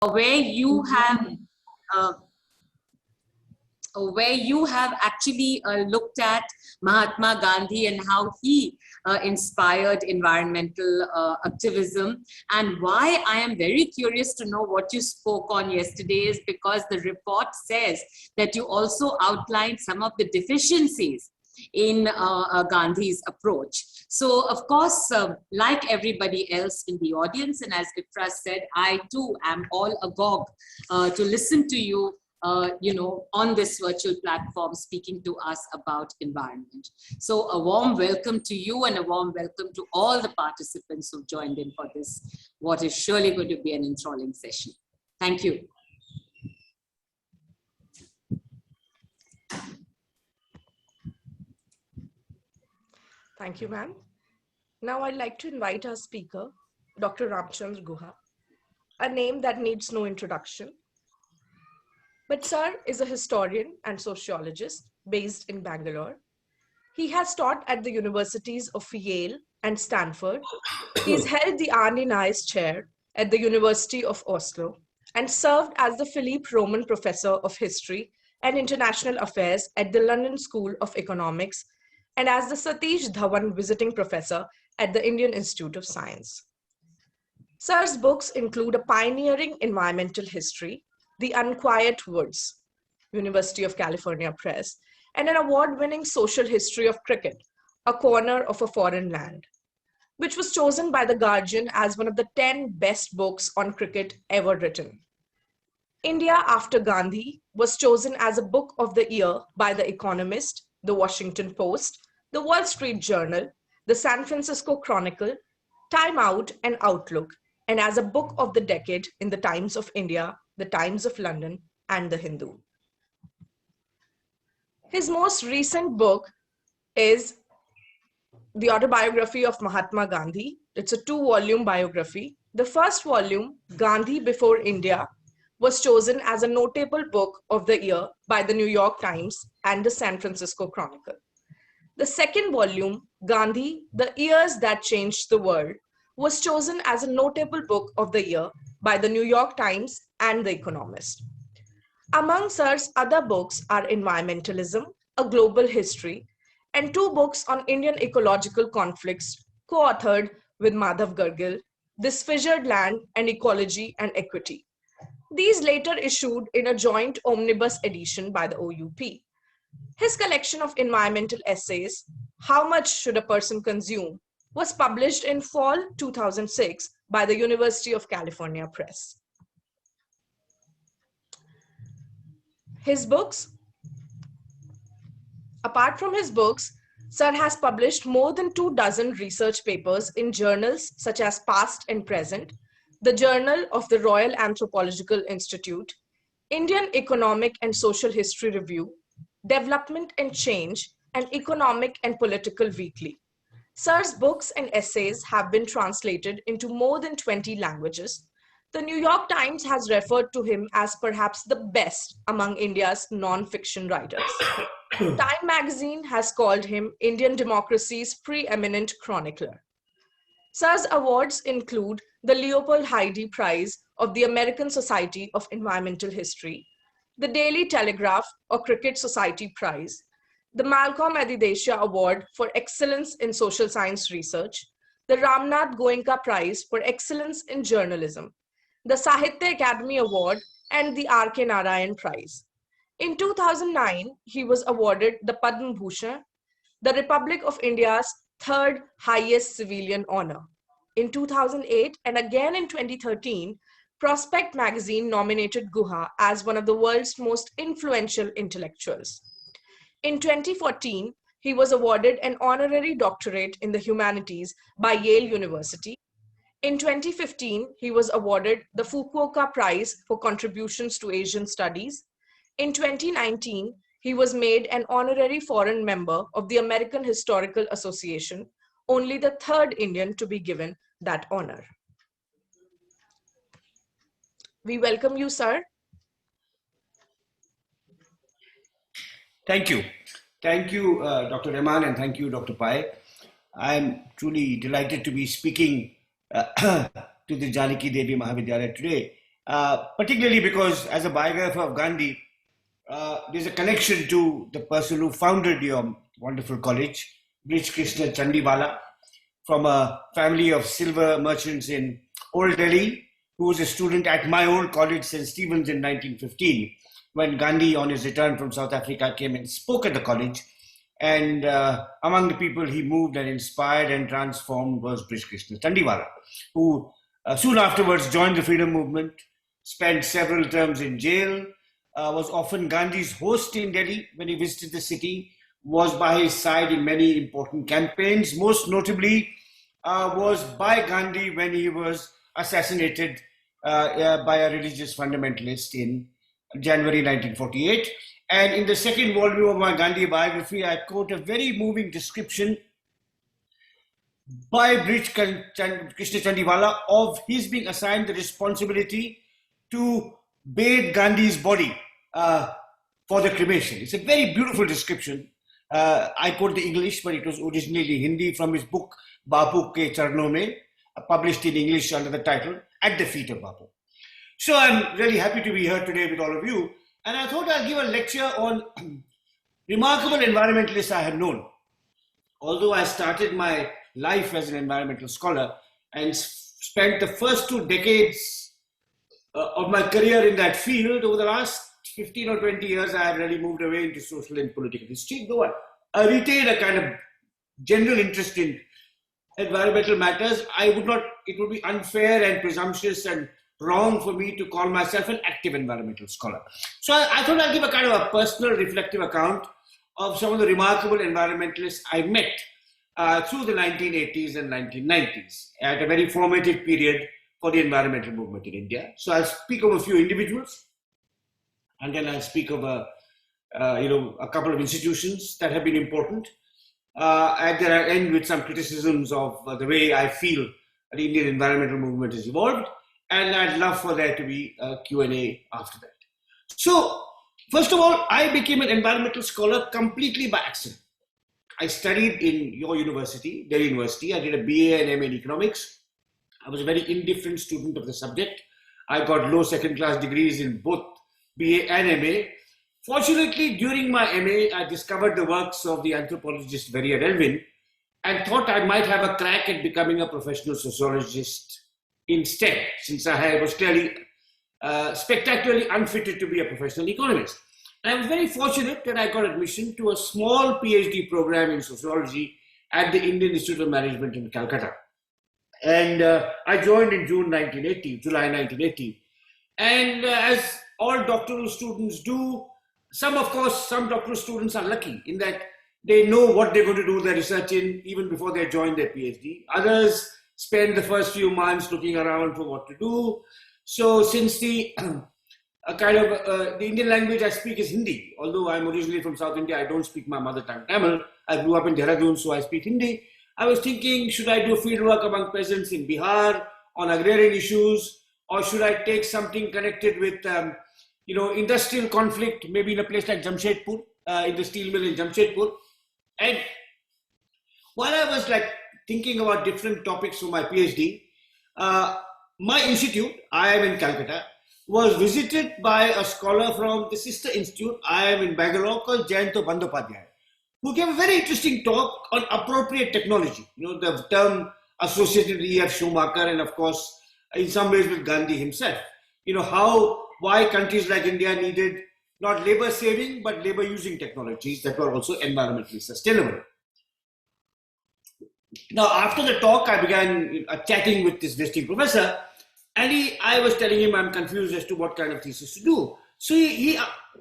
where you have uh, actually looked at Mahatma Gandhi and how he inspired environmental activism. And why I am very curious to know what you spoke on yesterday is because the report says that you also outlined some of the deficiencies in Gandhi's approach. So, of course, like everybody else in the audience, and as Ifra said, I too am all agog to listen to you on this virtual platform speaking to us about environment. So a warm welcome to you and a warm welcome to all the participants who joined in for this, what is surely going to be an enthralling session. Thank you. Thank you, ma'am. Now I'd like to invite our speaker, Dr. Ramachandra Guha, a name that needs no introduction. But sir is a historian and sociologist based in Bangalore. He has taught at the universities of Yale and Stanford. He's held the Arne Nice Chair at the University of Oslo and served as the Philippe Roman Professor of History and International Affairs at the London School of Economics and as the Satish Dhawan Visiting Professor at the Indian Institute of Science. Sir's books include a pioneering environmental history, The Unquiet Woods, University of California Press, and an award-winning social history of cricket, A Corner of a Foreign Land, which was chosen by The Guardian as one of the 10 best books on cricket ever written. India After Gandhi was chosen as a book of the year by The Economist, The Washington Post, The Wall Street Journal, The San Francisco Chronicle, Time Out, and Outlook, and as a book of the decade in the Times of India, the Times of London, and the Hindu. His most recent book is The Autobiography of Mahatma Gandhi. It's a 2-volume biography. The first volume, Gandhi Before India, was chosen as a notable book of the year by the New York Times and the San Francisco Chronicle. The second volume, Gandhi, The Years That Changed the World, was chosen as a notable book of the year by the New York Times and The Economist. Among Sir's other books are Environmentalism, A Global History, and 2 books on Indian ecological conflicts co-authored with Madhav Gargil, This Fissured Land and Ecology and Equity. These later issued in a joint omnibus edition by the OUP. His collection of environmental essays, How Much Should a Person Consume, was published in fall 2006 by the University of California Press. His books. Apart from his books, Sir has published more than 24 research papers in journals such as Past and Present, the Journal of the Royal Anthropological Institute, Indian Economic and Social History Review, Development and Change, and Economic and Political Weekly. Sir's books and essays have been translated into more than 20 languages. The New York Times has referred to him as perhaps the best among India's non-fiction writers. Time magazine has called him Indian democracy's preeminent chronicler. Sir's awards include the Leopold Heide Prize of the American Society of Environmental History, the Daily Telegraph or Cricket Society Prize, the Malcolm Adidesha Award for Excellence in Social Science Research, the Ramnath Goenka Prize for Excellence in Journalism, the Sahitya Academy Award, and the R.K. Narayan Prize. In 2009, he was awarded the Padma Bhushan, the Republic of India's 3rd highest civilian honor. In 2008 and again in 2013, Prospect magazine nominated Guha as one of the world's most influential intellectuals. In 2014, he was awarded an honorary doctorate in the humanities by Yale University. In 2015, he was awarded the Fukuoka Prize for contributions to Asian studies. In 2019, he was made an honorary foreign member of the American Historical Association, only the 3rd Indian to be given that honor. We welcome you, sir. Thank you. Thank you, Dr. Rahman, and thank you, Dr. Pai. I'm truly delighted to be speaking to the Janki Devi Mahavidyalaya today. particularly because as a biographer of Gandhi, there's a connection to the person who founded your wonderful college, Brij Krishna Chandiwala, from a family of silver merchants in Old Delhi, who was a student at my old college, St. Stephen's, in 1915, when Gandhi, on his return from South Africa, came and spoke at the college. And among the people he moved and inspired and transformed was Brij Krishna Chandiwala, who soon afterwards joined the freedom movement, spent several terms in jail, was often Gandhi's host in Delhi when he visited the city, was by his side in many important campaigns, most notably was by Gandhi when he was assassinated by a religious fundamentalist in January 1948. And in the second volume of my Gandhi biography, I quote a very moving description by Brij Krishna Chandiwala of his being assigned the responsibility to bathe Gandhi's body for the cremation. It's a very beautiful description. I quote the English, but it was originally Hindi from his book Bapu Ke Charnon Mein, published in English under the title At the Feet of Bapu. So I'm really happy to be here today with all of you. And I thought I'll give a lecture on remarkable environmentalists I have known. Although I started my life as an environmental scholar and spent the first 2 decades of my career in that field, over the last 15 or 20 years, I have really moved away into social and political history, though I retain a kind of general interest in environmental matters. It would be unfair and presumptuous and wrong for me to call myself an active environmental scholar. So I thought I'd give a kind of a personal reflective account of some of the remarkable environmentalists I met through the 1980s and 1990s at a very formative period for the environmental movement in India. So I'll speak of a few individuals, and then I'll speak of a couple of institutions that have been important. And then I'll end with some criticisms of the way I feel the Indian environmental movement has evolved. And I'd love for there to be a Q&A after that. So, first of all, I became an environmental scholar completely by accident. I studied in your university, Delhi University. I did a BA and MA in economics. I was a very indifferent student of the subject. I got low second-class degrees in both BA and MA. Fortunately, during my MA, I discovered the works of the anthropologist Verrier Elwin and thought I might have a crack at becoming a professional sociologist instead, since I was clearly spectacularly unfitted to be a professional economist. And I was very fortunate that I got admission to a small PhD program in sociology at the Indian Institute of Management in Calcutta. And I joined in July 1980. And as all doctoral students do, some doctoral students are lucky in that they know what they're going to do their research in even before they join their PhD. Others spend the first few months looking around for what to do. So since the the Indian language I speak is Hindi, although I'm originally from South India, I don't speak my mother tongue Tamil. I grew up in Dehradun, so I speak Hindi. I was thinking, should I do fieldwork among peasants in Bihar on agrarian issues, or should I take something connected with industrial conflict, maybe in a place like Jamshedpur, in the steel mill in Jamshedpur. And while I was thinking about different topics for my PhD, my institute, I am in Calcutta, was visited by a scholar from the sister institute, I am in Bangalore, called Jayanto Bandyopadhyay, who gave a very interesting talk on appropriate technology, the term associated with E.F. Schumacher and of course, in some ways with Gandhi himself. Why countries like India needed not labor saving, but labor using technologies that were also environmentally sustainable. Now, after the talk, I began chatting with this visiting professor, and I was telling him I'm confused as to what kind of thesis to do. So he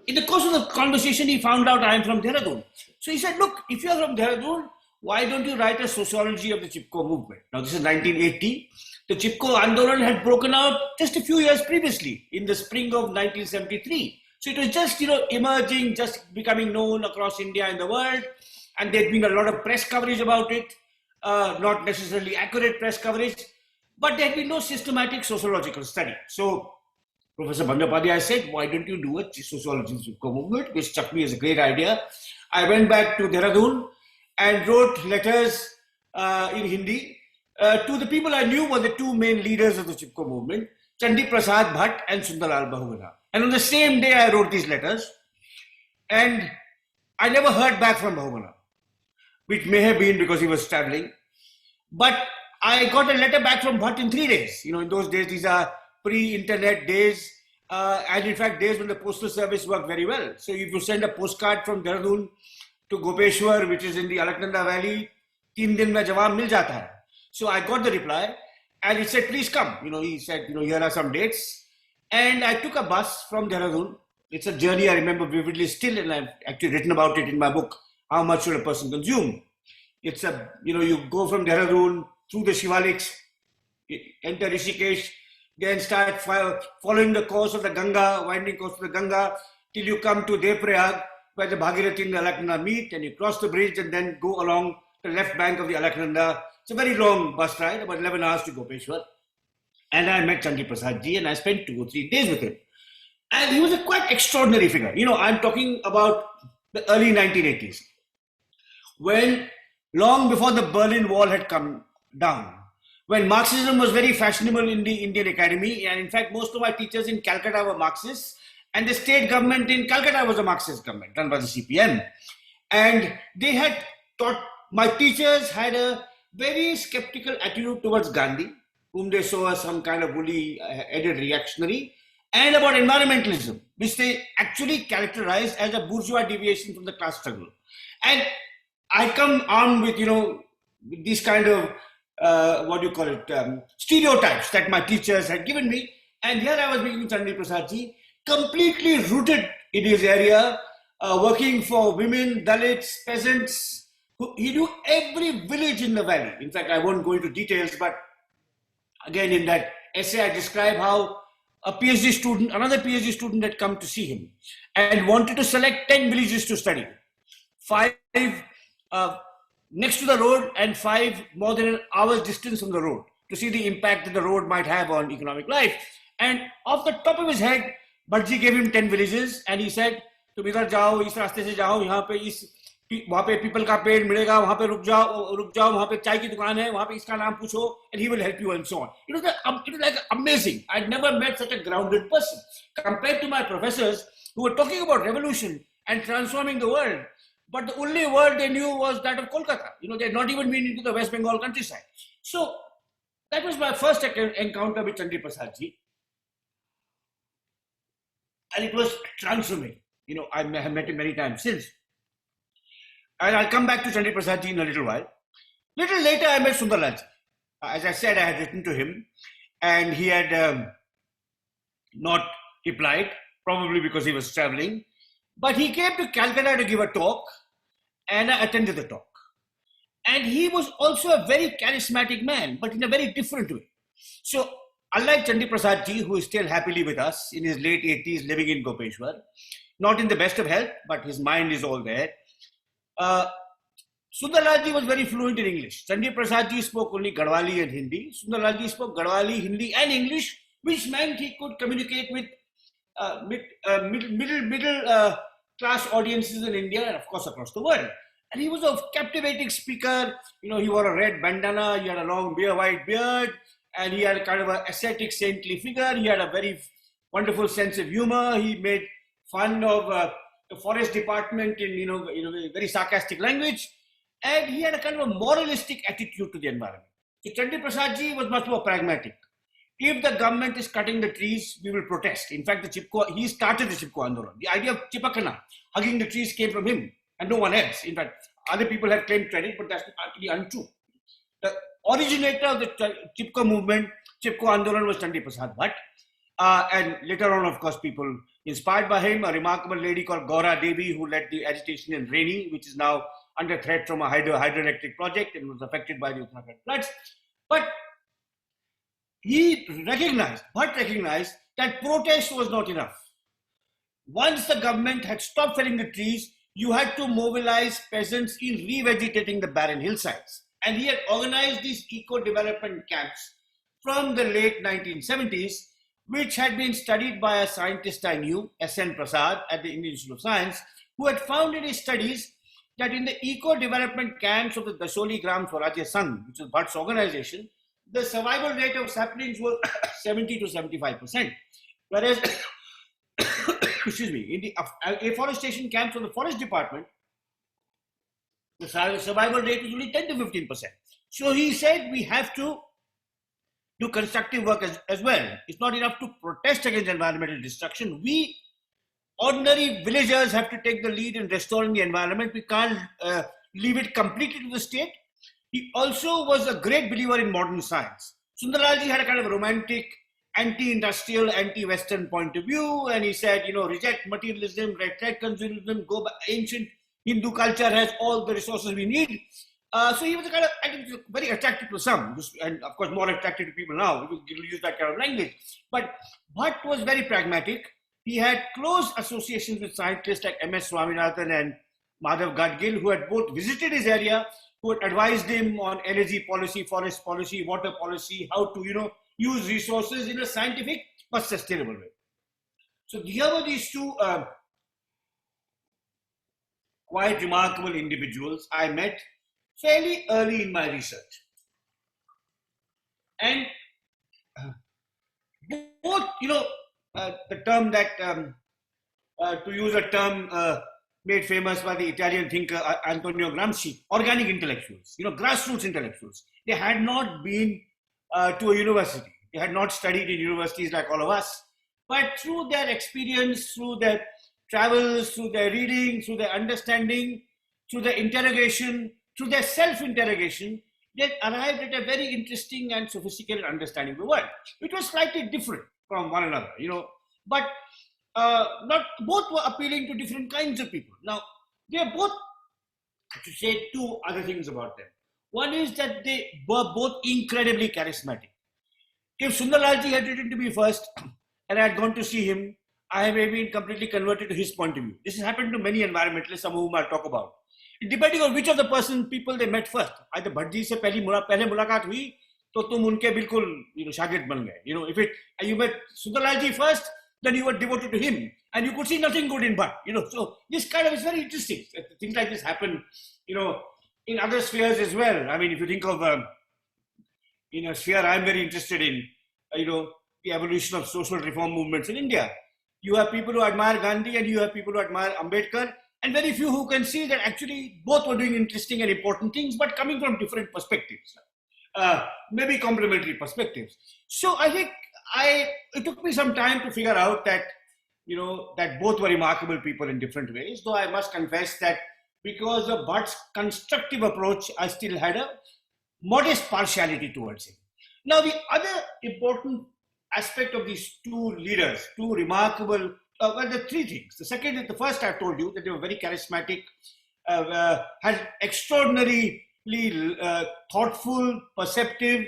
in the course of the conversation, he found out I'm from Dehradun. So he said, look, if you're from Dehradun, why don't you write a sociology of the Chipko movement? Now, this is 1980. The Chipko Andolan had broken out just a few years previously, in the spring of 1973. So it was just, emerging, just becoming known across India and the world. And there'd been a lot of press coverage about it, not necessarily accurate press coverage, but there had been no systematic sociological study. So Professor Bandyopadhyay said, why don't you do a sociology of the Chipko movement, which struck me as a great idea. I went back to Dehradun and wrote letters in Hindi to the people I knew were the two main leaders of the Chipko movement, Chandi Prasad Bhatt and Sundarlal Bahuguna. And on the same day, I wrote these letters. And I never heard back from Bahuguna, which may have been because he was traveling. But I got a letter back from Bhatt in 3 days. You know, in those days, these are pre-internet days. And in fact, days when the postal service worked very well. So if you send a postcard from Dehradun to Gopeshwar, which is in the Alaknanda Valley, 3 din mein jawab mil jata hai. So I got the reply and he said, please come. You know, he said, you know, here are some dates. And I took a bus from Dehradun. It's a journey I remember vividly still, and I've actually written about it in my book, How Much Should a Person Consume? It's a, you know, you go from Dehradun through the Shivaliks, enter Rishikesh, then start following the course of the Ganga, winding course of the Ganga, till you come to Devrayag, where the Bhagirathi and the Alaknanda meet, and you cross the bridge and then go along the left bank of the Alaknanda. It's a very long bus ride, about 11 hours to Gopeshwar. And I met Chandi Prasad ji and I spent 2 or 3 days with him. And he was a quite extraordinary figure. You know, I'm talking about the early 1980s, when long before the Berlin Wall had come down, when Marxism was very fashionable in the Indian academy, and in fact, most of my teachers in Calcutta were Marxists, and the state government in Calcutta was a Marxist government run by the CPM. And they had taught, my teachers had a very skeptical attitude towards Gandhi, whom they saw as some kind of woolly-headed reactionary, and about environmentalism, which they actually characterized as a bourgeois deviation from the class struggle. And I come armed with, you know, these kind of, stereotypes that my teachers had given me. And here I was meeting Chandi Prasad ji, completely rooted in his area, working for women, Dalits, peasants. He knew every village in the valley. In fact, I won't go into details, but again, in that essay, I describe how a PhD student, another PhD student had come to see him and wanted to select 10 villages to study. 5 next to the road and 5 more than an hour's distance from the road, to see the impact that the road might have on economic life. And off the top of his head, Bhattji gave him 10 villages and he said, तुम इधर जाओ, इस रास्ते से जाओ, यहाँ पे वहाँ पे पीपल का पेड़ मिलेगा, वहाँ पे रुक जाओ, वहाँ पे चाय की दुकान है, वहाँ पे इसका नाम पूछो, and he will help you and so on. It was like amazing. I'd never met such a grounded person compared to my professors who were talking about revolution and transforming the world. But the only word they knew was that of Kolkata. You know, they had not even been into the West Bengal countryside. So that was my first encounter with Chandi Prasad ji. And it was transforming. You know, I have met him many times since. And I'll come back to Chandi Prasad ji in a little while. Little later, I met Sundarlal ji. As I said, I had written to him and he had not replied, probably because he was traveling. But he came to Calcutta to give a talk and I attended the talk. And he was also a very charismatic man, but in a very different way. So, unlike Chandi Prasad ji, who is still happily with us in his late 80s, living in Gopeshwar, not in the best of health, but his mind is all there. Sundarlal ji was very fluent in English. Chandi Prasad ji spoke only Garhwali and Hindi. Sundarlal ji spoke Garhwali, Hindi and English, which meant he could communicate with middle class audiences in India and of course across the world. And he was a captivating speaker. You know, he wore a red bandana, he had a long white beard, and he had a kind of an ascetic, saintly figure. He had a very wonderful sense of humor. He made fun of the forest department in, you know, very sarcastic language. And he had a kind of a moralistic attitude to the environment. So Chandi Prasad ji was much more pragmatic. If the government is cutting the trees, we will protest. In fact, he started the Chipko Andolan. The idea of Chipakana, hugging the trees, came from him and no one else. In fact, other people have claimed credit, but that's actually untrue. The originator of the Chipko movement, Chipko Andolan, was Chandi Prasad Bhatt. And later on, of course, people inspired by him, a remarkable lady called Radha Devi, who led the agitation in Raini, which is now under threat from a hydroelectric project and was affected by the Uttarakhand floods. But Bhatt recognized that protest was not enough. Once the government had stopped felling the trees, you had to mobilize peasants in revegetating the barren hillsides. And he had organized these eco-development camps from the late 1970s, which had been studied by a scientist I knew, S.N. Prasad, at the Indian Institute of Science, who had found in his studies that in the eco-development camps of the Dasoli Gram Swarajya Sangh, which was Bhatt's organization, the survival rate of saplings was 70 to 75%. Whereas, excuse me, in the afforestation camps of the forest department, the survival rate was only 10 to 15%. So he said we have to do constructive work as well. It's not enough to protest against environmental destruction. We ordinary villagers have to take the lead in restoring the environment. We can't leave it completely to the state. He also was a great believer in modern science. Sundarlalji had a kind of romantic, anti-industrial, anti-Western point of view, and he said, you know, reject materialism, reject consumerism, go back. Ancient Hindu culture has all the resources we need. So he was a kind of, I think, very attractive to some, and of course more attractive to people now. We will use that kind of language. But Bhatt was very pragmatic. He had close associations with scientists like M.S. Swaminathan and Madhav Gadgil, who had both visited his area, who had advised him on energy policy, forest policy, water policy, how to, you know, use resources in a scientific but sustainable way. So here were these two quite remarkable individuals I met fairly early in my research. And both, you know, the term that, to use a term made famous by the Italian thinker Antonio Gramsci, organic intellectuals, you know, grassroots intellectuals. They had not been to a university. They had not studied in universities like all of us. But through their experience, through their travels, through their reading, through their understanding, through their interrogation, through their self-interrogation, they arrived at a very interesting and sophisticated understanding of the world, which was slightly different from one another, you know. But not both were appealing to different kinds of people. Now, they are both, to say two other things about them. One is that they were both incredibly charismatic. If Sundarlalji had written to me first and I had gone to see him, I may have been completely converted to his point of view. This has happened to many environmentalists, some of whom I'll talk about. Depending on which of the people they met first. Either Bhatt se pehle mulaqat hui, to tum unke bilkul, you know, shagird ban gaye. You know, if you met Sundarlalji first, then you were devoted to him, and you could see nothing good in Bhatt. You know, so this kind of is very interesting. Things like this happen, you know, in other spheres as well. I mean, if you think of in a sphere I'm very interested in, you know, the evolution of social reform movements in India. You have people who admire Gandhi and you have people who admire Ambedkar, and very few who can see that actually both were doing interesting and important things, but coming from different perspectives, maybe complementary perspectives. So I think it took me some time to figure out that, you know, that both were remarkable people in different ways, though I must confess that because of Bhatt's constructive approach, I still had a modest partiality towards him. Now, the other important aspect of these two leaders, two remarkable, well, the three things. The second is, the first I told you that they were very charismatic, had extraordinarily thoughtful, perceptive,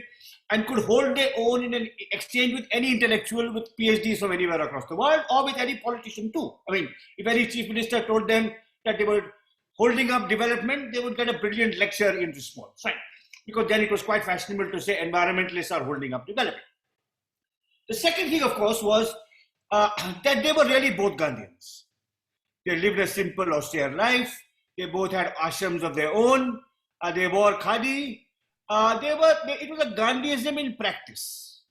and could hold their own in an exchange with any intellectual with PhDs from anywhere across the world, or with any politician too. I mean, if any chief minister told them that they were holding up development, they would get a brilliant lecture in response, right? Because then it was quite fashionable to say environmentalists are holding up development. The second thing, of course, was that they were really both Gandhians. They lived a simple, austere life. They both had ashrams of their own. They wore khadi. It was a Gandhiism in practice,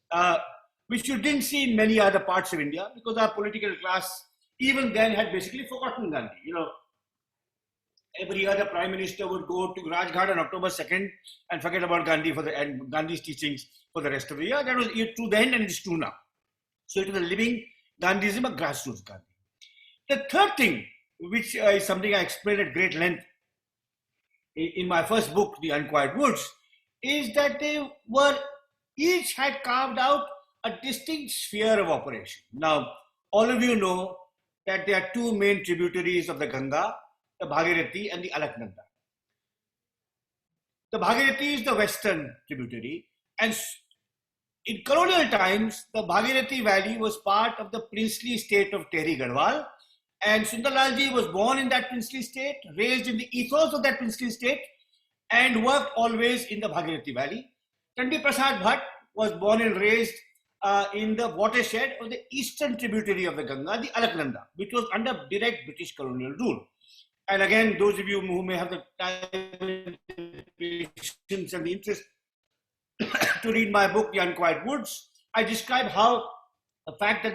which you didn't see in many other parts of India, because our political class even then had basically forgotten Gandhi. You know, every other prime minister would go to Rajghat on October 2nd and forget about Gandhi and Gandhi's teachings for the rest of the year. That was true then and it's true now. So it was a living Gandhiism, a grassroots Gandhi. The third thing, which is something I explained at great length in my first book, The Unquiet Woods, is that they were, each had carved out a distinct sphere of operation. Now, all of you know that there are two main tributaries of the Ganga, the Bhagirathi and the Alaknanda. The Bhagirathi is the western tributary, and in colonial times, the Bhagirathi Valley was part of the princely state of Tehri Garhwal, and Sundarlalji was born in that princely state, raised in the ethos of that princely state, and worked always in the Bhagirathi Valley. Chandi Prasad Bhatt was born and raised in the watershed of the eastern tributary of the Ganga, the Alaknanda, which was under direct British colonial rule. And again, those of you who may have the time, patience and the interest to read my book, The Unquiet Woods, I describe how the fact that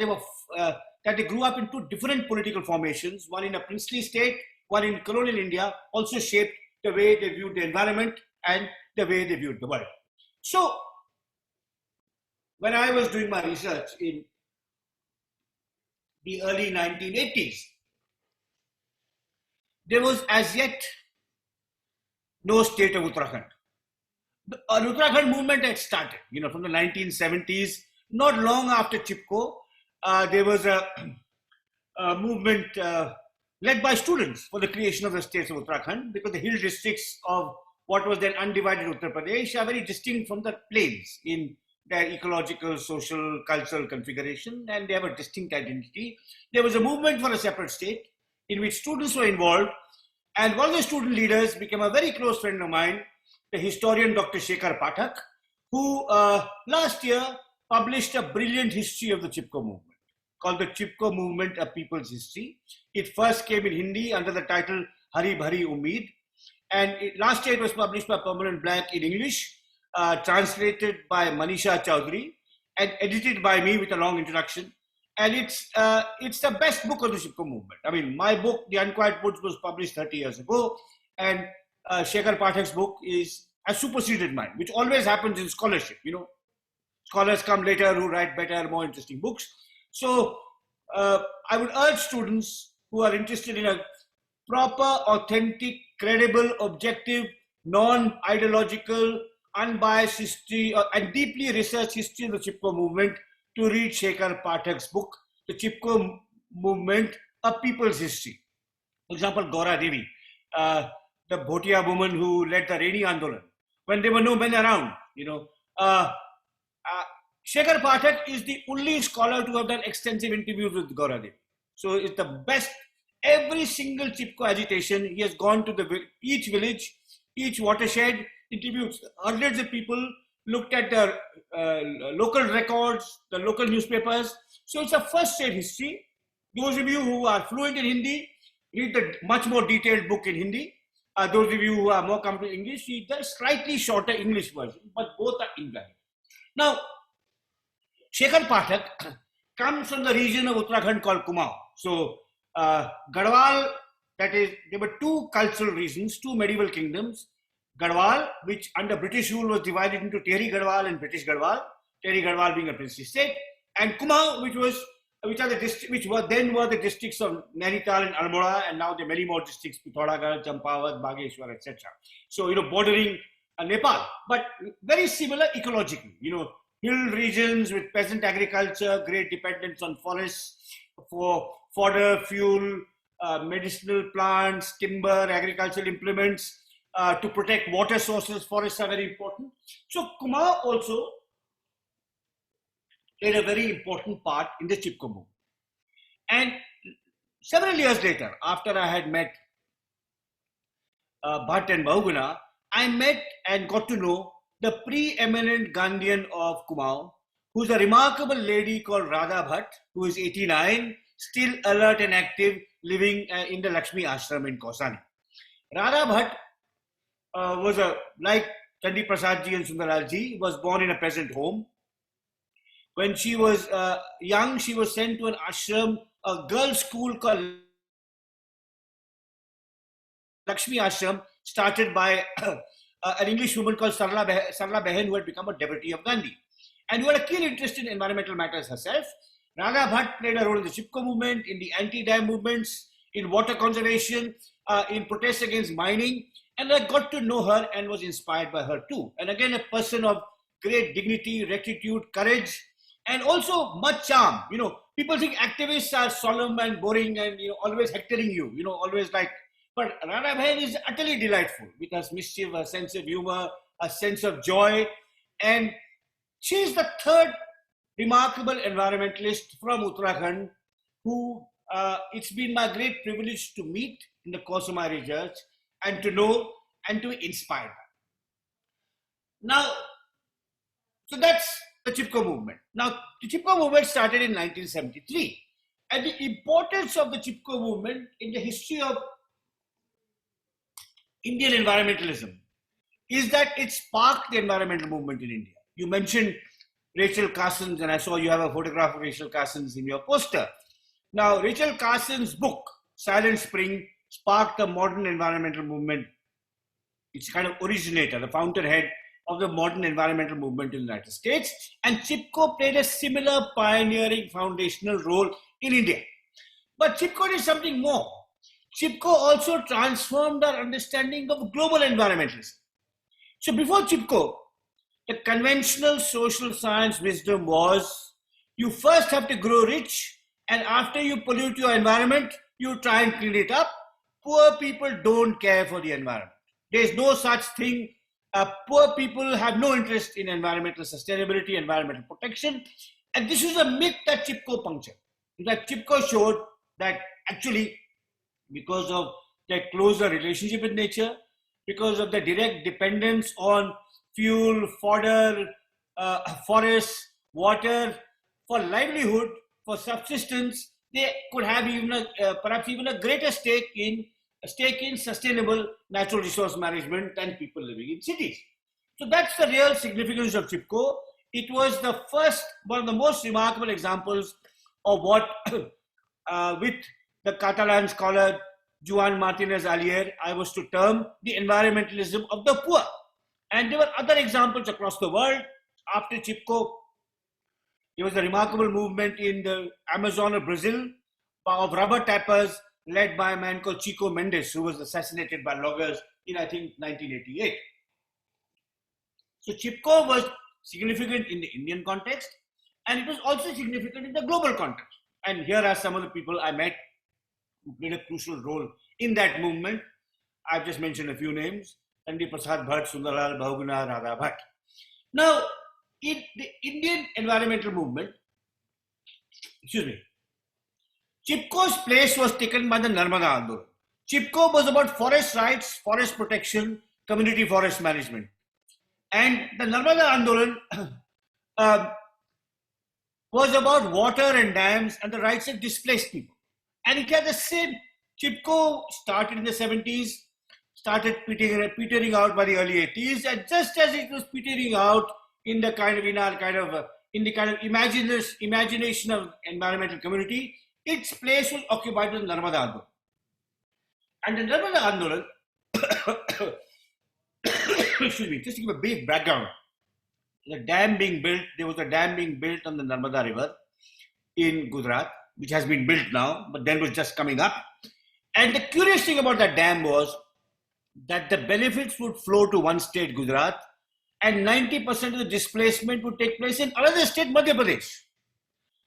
they grew up in two different political formations, one in a princely state, one in colonial India, also shaped the way they viewed the environment and the way they viewed the world. So, when I was doing my research in the early 1980s, there was as yet no state of Uttarakhand. The Uttarakhand movement had started, from the 1970s. Not long after Chipko, there was a movement led by students for the creation of the states of Uttarakhand, because the hill districts of what was then undivided Uttar Pradesh are very distinct from the plains in their ecological, social, cultural configuration, and they have a distinct identity. There was a movement for a separate state in which students were involved, and one of the student leaders became a very close friend of mine, the historian Dr. Shekhar Pathak, who last year published a brilliant history of the Chipko movement called the Chipko Movement, A People's History. It first came in Hindi under the title Hari Bhari Umeed, and last year it was published by Permanent Black in English, translated by Manisha Chowdhury and edited by me with a long introduction. And it's the best book on the Chipko movement. I mean, my book, The Unquiet Woods, was published 30 years ago, and Shekhar Pathak's book has superseded mine, which always happens in scholarship. Scholars come later who write better, more interesting books. So I would urge students who are interested in a proper, authentic, credible, objective, non-ideological, unbiased history and deeply researched history of the Chipko movement to read Shekhar Pathak's book, The Chipko Movement, A People's History. For example, Gaura Devi, the Bhotia woman who led the Reni Andolan, when there were no men around, Shekhar Pathak is the only scholar to have done extensive interviews with Gaura Devi. So it's the best. Every single Chipko agitation, he has gone to each village, each watershed, interviewed hundreds of people, looked at the local records, the local newspapers. So it's a first-rate history. Those of you who are fluent in Hindi, read the much more detailed book in Hindi. Those of you who are more comfortable in English, read the slightly shorter English version, but both are invaluable. Now, Shekhar Pathak comes from the region of Uttarakhand called Kumaon. So, Garhwal, that is, there were two cultural regions, two medieval kingdoms. Garhwal, which under British rule was divided into Tehri Garhwal and British Garhwal, Tehri Garhwal being a princely state, and Kumaon, which were the districts of Nainital and Almora, and now there are many more districts, Pithoragarh, Champawat, Bageshwar, etc. So, bordering Nepal, but very similar ecologically, hill regions with peasant agriculture, great dependence on forests for fodder, fuel, medicinal plants, timber, agricultural implements, to protect water sources. Forests are very important. So Kumaon also played a very important part in the Chipko movement. And several years later, after I had met Bhatt and Bahuguna, I met and got to know the preeminent Gandhian of Kumaon, who's a remarkable lady called Radha Bhatt, who is 89, still alert and active, living in the Lakshmi Ashram in Kausani. Radha Bhatt was like Chandi Prasad ji and Sundarlal ji, was born in a peasant home. When she was young, she was sent to an ashram, a girls' school called Lakshmi Ashram, started by an English woman called Sarla Behen, who had become a devotee of Gandhi, and who had a keen interest in environmental matters herself. Radha Bhatt played a role in the Chipko movement, in the anti-dam movements, in water conservation, in protests against mining, and I got to know her and was inspired by her too. And again, a person of great dignity, rectitude, courage, and also much charm. People think activists are solemn and boring and always hectoring you, always like. But Radha Bhatt is utterly delightful with her mischief, a sense of humor, a sense of joy. And she is the third remarkable environmentalist from Uttarakhand who it's been my great privilege to meet in the course of my research and to know and to inspire her. Now, so that's the Chipko movement. Now, the Chipko movement started in 1973. And the importance of the Chipko movement in the history of Indian environmentalism is that it sparked the environmental movement in India. You mentioned Rachel Carson's, and I saw you have a photograph of Rachel Carson's in your poster. Now, Rachel Carson's book, Silent Spring, sparked the modern environmental movement. It's kind of originator, the fountainhead of the modern environmental movement in the United States. And Chipko played a similar pioneering foundational role in India. But Chipko did something more. Chipko also transformed our understanding of global environmentalism. So before Chipko, the conventional social science wisdom was you first have to grow rich, and after you pollute your environment, you try and clean it up. Poor people don't care for the environment. There's no such thing. Poor people have no interest in environmental sustainability, environmental protection. And this is a myth that Chipko punctured. That Chipko showed that actually, because of their closer relationship with nature, because of the direct dependence on fuel, fodder, forests, water, for livelihood, for subsistence, they could have even perhaps even a greater stake in sustainable natural resource management than people living in cities. So that's the real significance of Chipko. It was the first, one of the most remarkable examples of what, with the Catalan scholar Joan Martinez Alier, I was to term the environmentalism of the poor. And there were other examples across the world. After Chipko, there was a remarkable movement in the Amazon of Brazil of rubber tappers led by a man called Chico Mendes, who was assassinated by loggers in, I think, 1988. So Chipko was significant in the Indian context, and it was also significant in the global context. And here are some of the people I met who played a crucial role in that movement. I've just mentioned a few names: Prasad, Sundarlal, Bahuguna, Radha Bhatt. Now, in the Indian environmental movement, Chipko's place was taken by the Narmada Andolan. Chipko was about forest rights, forest protection, community forest management. And the Narmada Andolan was about water and dams and the rights of displaced people. And it had the same. Chipko started in the 70s, started petering out by the early 80s, and just as it was petering out in the imagination of environmental community, its place was occupied by the Narmada Andolan. And the Narmada Andolan, just to give a brief background, there was a dam being built on the Narmada River in Gujarat, which has been built now, but then was just coming up. And the curious thing about that dam was that the benefits would flow to one state, Gujarat, and 90% of the displacement would take place in another state, Madhya Pradesh.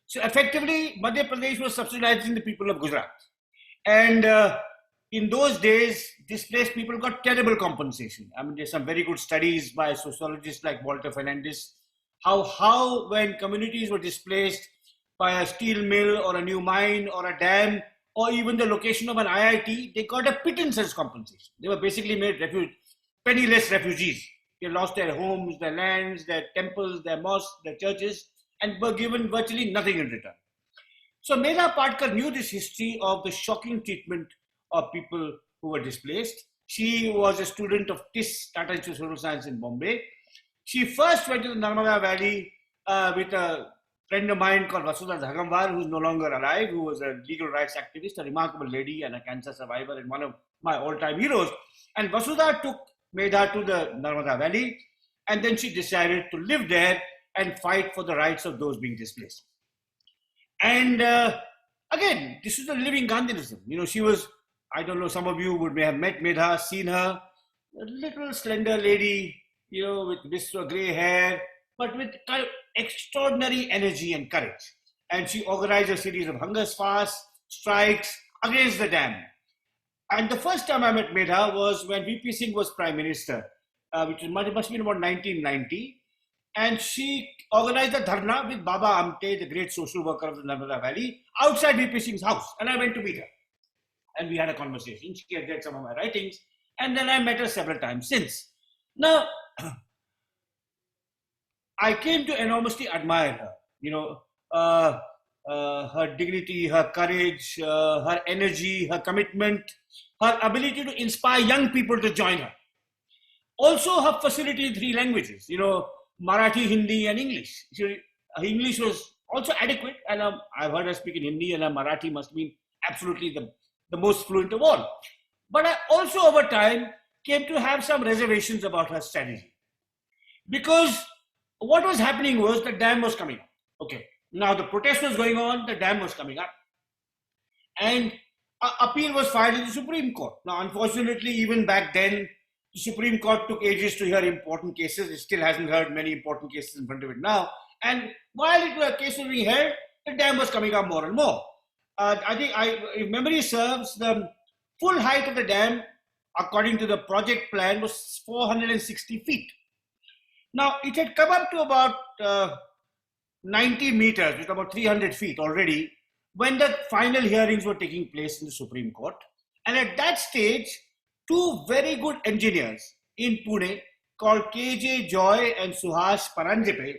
So effectively, Madhya Pradesh was subsidizing the people of Gujarat. And in those days, displaced people got terrible compensation. I mean, there's some very good studies by sociologists like Walter Fernandez, how when communities were displaced by a steel mill or a new mine or a dam or even the location of an IIT, they got a pittance as compensation. They were basically made penniless refugees. They lost their homes, their lands, their temples, their mosques, their churches, and were given virtually nothing in return. So Medha Patkar knew this history of the shocking treatment of people who were displaced. She was a student of TIS, Tata Institute of Social Science in Bombay. She first went to the Narmada Valley with a friend of mine called Vasudha Dhagamwar, who is no longer alive, who was a legal rights activist, a remarkable lady and a cancer survivor and one of my all-time heroes. And Vasudha took Medha to the Narmada Valley, and then she decided to live there and fight for the rights of those being displaced. And again, this was a living Gandhianism. You know, she was, I don't know, some of you may have met Medha, seen her, a little slender lady, you know, with this grey hair, but with kind of extraordinary energy and courage. And she organized a series of hunger fasts, strikes against the dam. And the first time I met Medha was when VP Singh was Prime Minister, which must have been about 1990. And she organized a dharna with Baba Amte, the great social worker of the Narmada Valley, outside VP Singh's house. And I went to meet her. And we had a conversation. She had read some of my writings. And then I met her several times since. Now, I came to enormously admire her. You know, her dignity, her courage, her energy, her commitment, her ability to inspire young people to join her. Also, her facility in 3 languages. You know, Marathi, Hindi, and English. So, English was also adequate, and I've heard her speak in Hindi, and her Marathi must be absolutely the most fluent of all. But I also, over time, came to have some reservations about her strategy. Because what was happening was the dam was coming up. Okay, now the protest was going on, the dam was coming up. And an appeal was filed in the Supreme Court. Now, unfortunately, even back then, the Supreme Court took ages to hear important cases. It still hasn't heard many important cases in front of it now. And while the case was being held, the dam was coming up more and more. I think, if memory serves, the full height of the dam, according to the project plan, was 460 feet. Now, it had come up to about 90 meters, which is about 300 feet already, when the final hearings were taking place in the Supreme Court. And at that stage, two very good engineers in Pune called K.J. Joy and Suhas Paranjape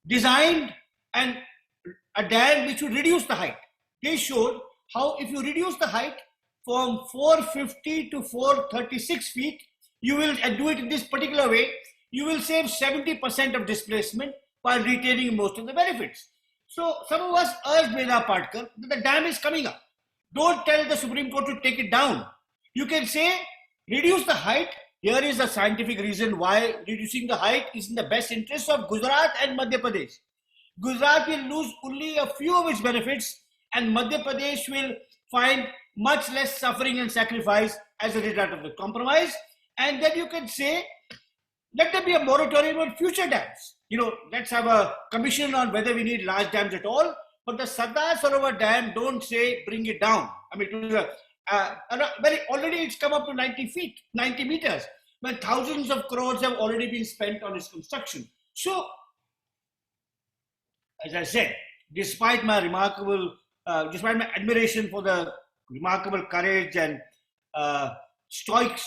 designed a dam which would reduce the height. They showed how if you reduce the height from 450 to 436 feet, you will do it in this particular way, you will save 70% of displacement while retaining most of the benefits. So some of us urged Medha Patkar that the dam is coming up. Don't tell the Supreme Court to take it down. You can say, reduce the height. Here is the scientific reason why reducing the height is in the best interest of Gujarat and Madhya Pradesh. Gujarat will lose only a few of its benefits, and Madhya Pradesh will find much less suffering and sacrifice as a result of the compromise. And then you can say, let there be a moratorium on future dams. Let's have a commission on whether we need large dams at all. But the Sardar Sarovar Dam, don't say bring it down. I mean, already it's come up to 90 meters, when thousands of crores have already been spent on its construction. So, as I said, despite my admiration for the remarkable courage and stoic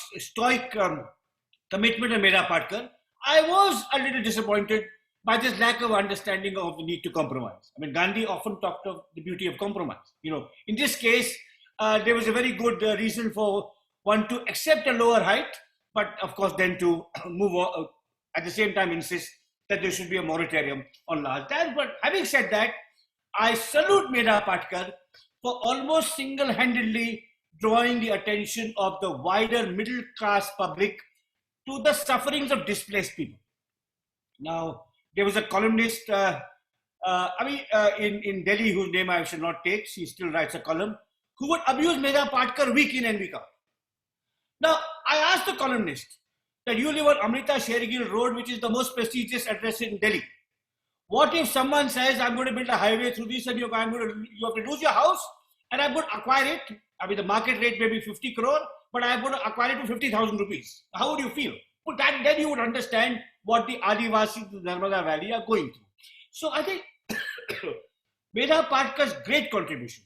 commitment of Medha Patkar, I was a little disappointed by this lack of understanding of the need to compromise. I mean, Gandhi often talked of the beauty of compromise. In this case, there was a very good reason for one to accept a lower height, but of course then to move on, at the same time insist that there should be a moratorium on large dams. But having said that, I salute Medha Patkar for almost single-handedly drawing the attention of the wider middle-class public to the sufferings of displaced people. Now, there was a columnist in Delhi, whose name I should not take, she still writes a column, who would abuse Medha Patkar week in and week out. Now, I asked the columnist that you live on Amrita Shergill Road, which is the most prestigious address in Delhi. What if someone says, I'm going to build a highway through this and you have to lose your house and I'm going to acquire it? I mean, the market rate may be 50 crore, but I'm going to acquire it for 50,000 rupees. How would you feel? Well, then you would understand what the Adivasis in the Narmada Valley are going through. So I think Medha Patkar's great contribution,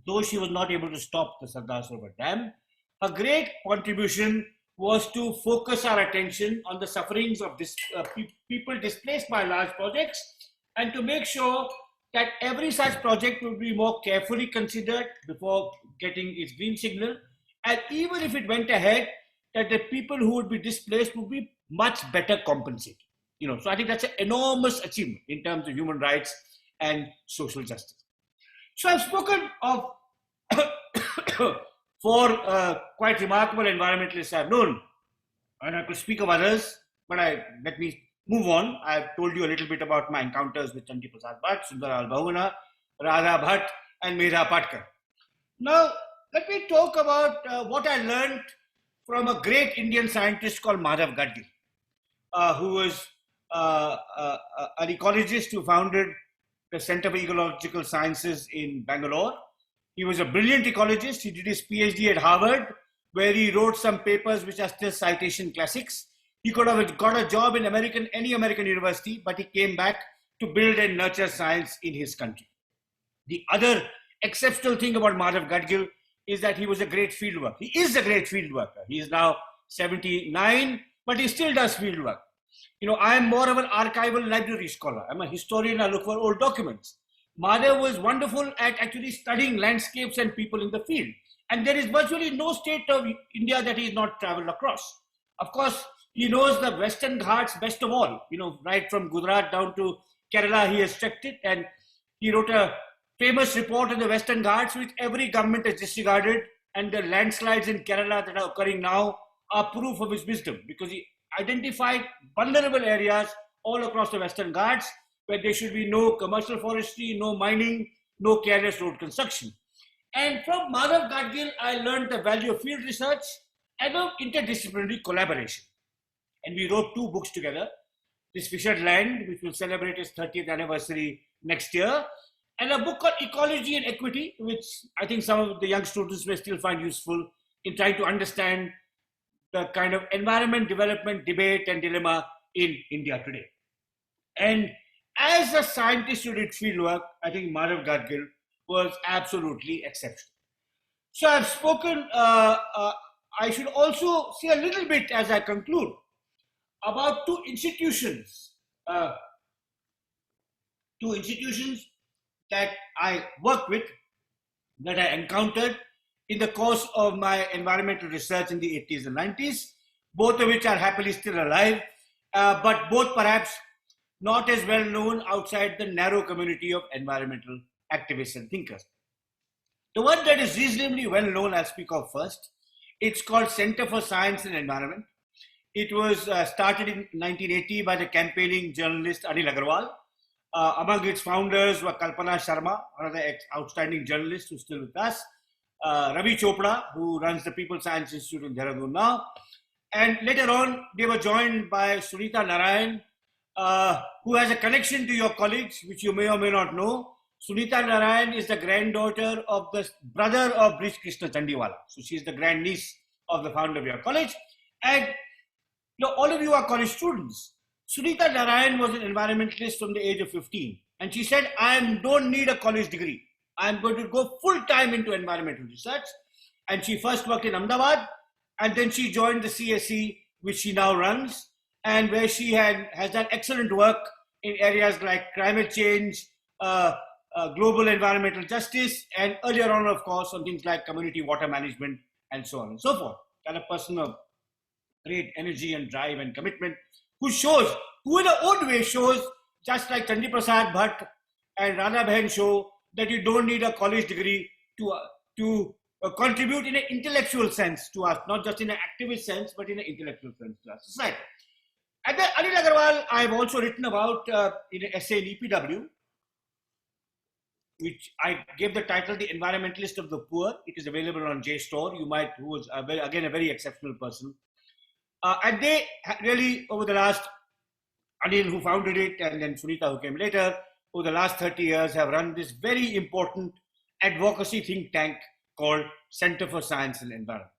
though she was not able to stop the Sardar Sarovar Dam, her great contribution was to focus our attention on the sufferings of people displaced by large projects, and to make sure that every such project would be more carefully considered before getting its green signal, and even if it went ahead, that the people who would be displaced would be much better compensated. So I think that's an enormous achievement in terms of human rights and social justice. So I've spoken of four quite remarkable environmentalists I've known, and I could speak of others, but let me move on. I've told you a little bit about my encounters with Janki Prasad Bhatt, Sundaral Bahuguna, Radha Bhatt, and Medha Patkar. Now, let me talk about what I learned from a great Indian scientist called Radha Bhatt, who was an ecologist who founded the Center for Ecological Sciences in Bangalore. He was a brilliant ecologist. He did his PhD at Harvard, where he wrote some papers which are still citation classics. He could have got a job in any American university, but he came back to build and nurture science in his country. The other exceptional thing about Madhav Gadgil is that he was a great field worker. He is a great field worker. He is now 79, but he still does field work. I am more of an archival library scholar. I'm a historian. I look for old documents. Madhav was wonderful at actually studying landscapes and people in the field. And there is virtually no state of India that he has not traveled across. Of course, He knows the Western Ghats best of all, right from Gujarat down to Kerala, he has checked it. And he wrote a famous report on the Western Ghats, which every government has disregarded. And the landslides in Kerala that are occurring now are proof of his wisdom, because he identified vulnerable areas all across the Western Ghats where there should be no commercial forestry, no mining, no careless road construction. And from Madhav Gadgil, I learned the value of field research and of interdisciplinary collaboration. And we wrote 2 books together, This Fissured Land, which will celebrate its 30th anniversary next year, and a book called Ecology and Equity, which I think some of the young students may still find useful in trying to understand the kind of environment, development, debate and dilemma in India today. And as a scientist who did fieldwork, I think Madhav Gadgil was absolutely exceptional. So I've spoken, I should also say a little bit as I conclude about two institutions that I work with, that I encountered in the course of my environmental research in the 80s and 90s, both of which are happily still alive, but both perhaps not as well known outside the narrow community of environmental activists and thinkers. The one that is reasonably well known I'll speak of first. It's called Center for Science and Environment. It was started in 1980 by the campaigning journalist Anil Agarwal. Among its founders were Kalpana Sharma, one of the outstanding journalists who's still with us, Ravi Chopra, who runs the People Science Institute in Dehradun now. And later on, they were joined by Sunita Narayan, who has a connection to your college, which you may or may not know. Sunita Narayan is the granddaughter of the brother of Brij Krishna Chandiwala. So she's the grandniece of the founder of your college. And all of you are college students. Sunita Narayan was an environmentalist from the age of 15. And she said, I don't need a college degree. I'm going to go full time into environmental research. And she first worked in Ahmedabad, and then she joined the CSE, which she now runs, and where she has done excellent work in areas like climate change, global environmental justice, and earlier on, of course, on things like community water management and so on and so forth. Kind of person of great energy and drive and commitment, who in a odd way shows, just like Prasad Bhatt and Radha Bhatt show, that you don't need a college degree to contribute in an intellectual sense to us, not just in an activist sense, but in an intellectual sense to our society. And then Anil Agarwal, I have also written about in an essay in EPW, which I gave the title, The Environmentalist of the Poor. It is available on JSTOR. Who was, again, a very exceptional person. And they really, over the last, Anil who founded it, and then Sunita who came later, over the last 30 years have run this very important advocacy think tank called Center for Science and Environment.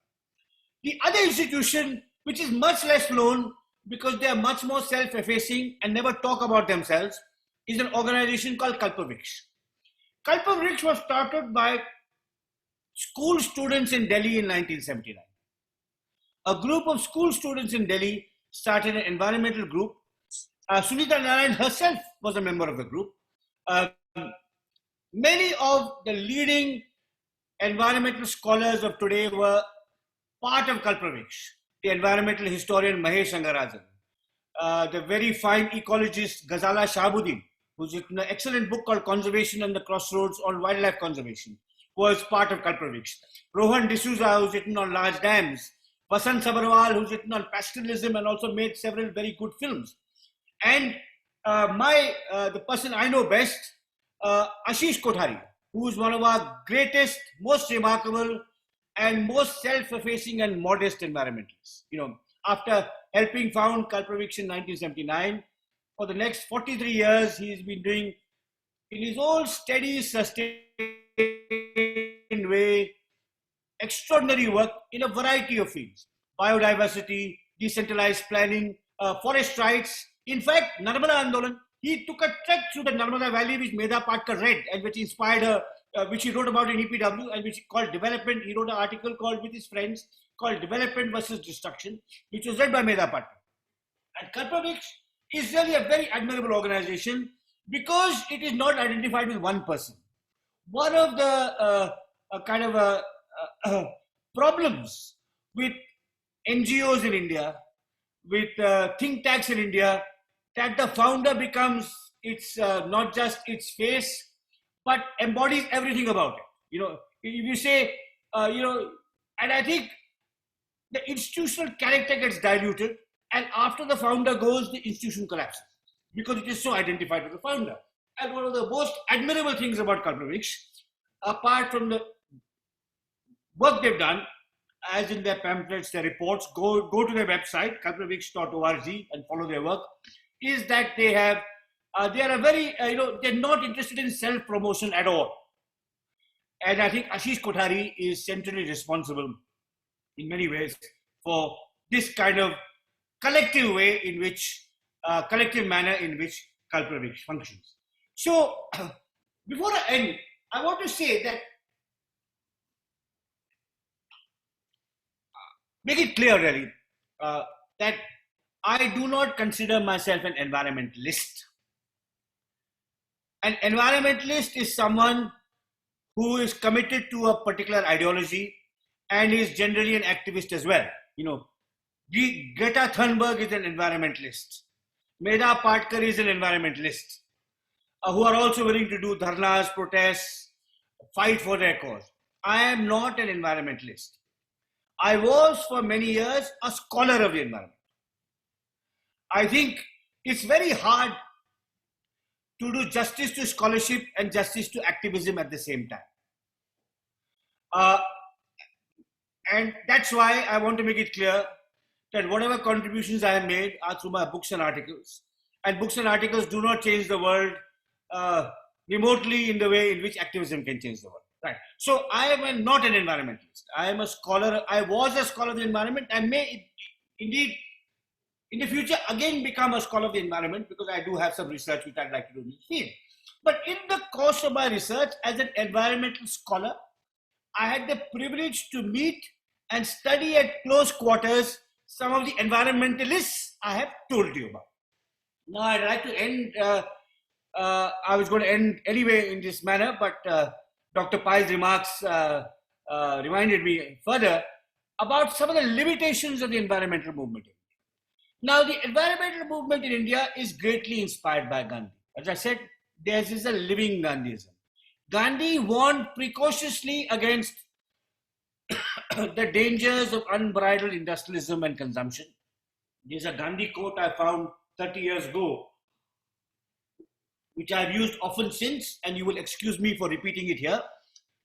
The other institution, which is much less known because they are much more self-effacing and never talk about themselves, is an organization called Kalpavriks. Kalpavriks was started by school students in Delhi in 1979. A group of school students in Delhi started an environmental group. Sunita Narayan herself was a member of the group. Many of the leading environmental scholars of today were part of Kalpavriks. The environmental historian Mahesh Rangarajan, the very fine ecologist Ghazala Shahabuddin, who's written an excellent book called Conservation and the Crossroads on Wildlife Conservation, was part of Kalpavriks. Rohan D'Souza, who's written on large dams. Vasant Sabharwal, who's written on pastoralism and also made several very good films. And the person I know best, Ashish Kothari, who is one of our greatest, most remarkable and most self-effacing and modest environmentalists. After helping found Kalpavriks in 1979, for the next 43 years, he's been doing, in his own steady, sustained way, extraordinary work in a variety of fields. Biodiversity, decentralized planning, forest rights. In fact, Narmada Andolan, he took a trek through the Narmada Valley, which Medha Patkar read and which inspired her, which he wrote about in EPW, and which he called Development. He wrote an article called with his friends called Development versus Destruction, which was read by Medha Patkar. And Kalpavriks is really a very admirable organization because it is not identified with one person. One of the problems with NGOs in India, with think tanks in India, that the founder becomes its not just its face, but embodies everything about it. If you say, and I think the institutional character gets diluted, and after the founder goes, the institution collapses because it is so identified with the founder. And one of the most admirable things about Kalpavriksha, apart from the work they've done, as in their pamphlets, their reports, go to their website, kalpavriksha.org, and follow their work, is that they are a very, they're not interested in self-promotion at all. And I think Ashish Kothari is centrally responsible in many ways for this kind of collective way in which, collective manner in which Kalpavriksha functions. So, before I end, I want to say that, make it clear really, that I do not consider myself an environmentalist. An environmentalist is someone who is committed to a particular ideology and is generally an activist as well. Greta Thunberg is an environmentalist. Medha Patkar is an environmentalist, who are also willing to do dharnas, protests, fight for their cause. I am not an environmentalist. I was for many years a scholar of the environment. I think it's very hard to do justice to scholarship and justice to activism at the same time. And that's why I want to make it clear that whatever contributions I have made are through my books and articles. And books and articles do not change the world remotely in the way in which activism can change the world. Right. So I am not an environmentalist. I am a scholar. I was a scholar of the environment. I may indeed in the future again become a scholar of the environment because I do have some research which I'd like to do in this field. But in the course of my research as an environmental scholar, I had the privilege to meet and study at close quarters some of the environmentalists I have told you about. Now I'd like to end, I was going to end anyway in this manner, but Dr. Pai's remarks reminded me further about some of the limitations of the environmental movement. Now, the environmental movement in India is greatly inspired by Gandhi. As I said, there is a living Gandhiism. Gandhi warned precautiously against the dangers of unbridled industrialism and consumption. There's a Gandhi quote I found 30 years ago, which I've used often since, and you will excuse me for repeating it here.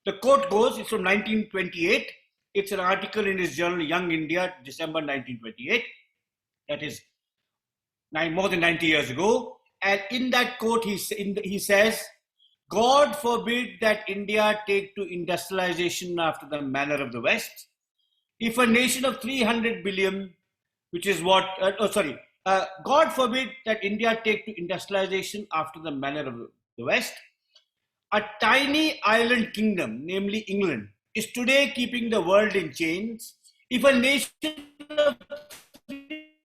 The quote goes, it's from 1928. It's an article in his journal, Young India, December 1928. That is more than 90 years ago. And in that quote, he says, God forbid that India take to industrialization after the manner of the West. If a nation of 300 billion, which is what, God forbid that India take to industrialization after the manner of the West. A tiny island kingdom, namely England, is today keeping the world in chains. If a nation of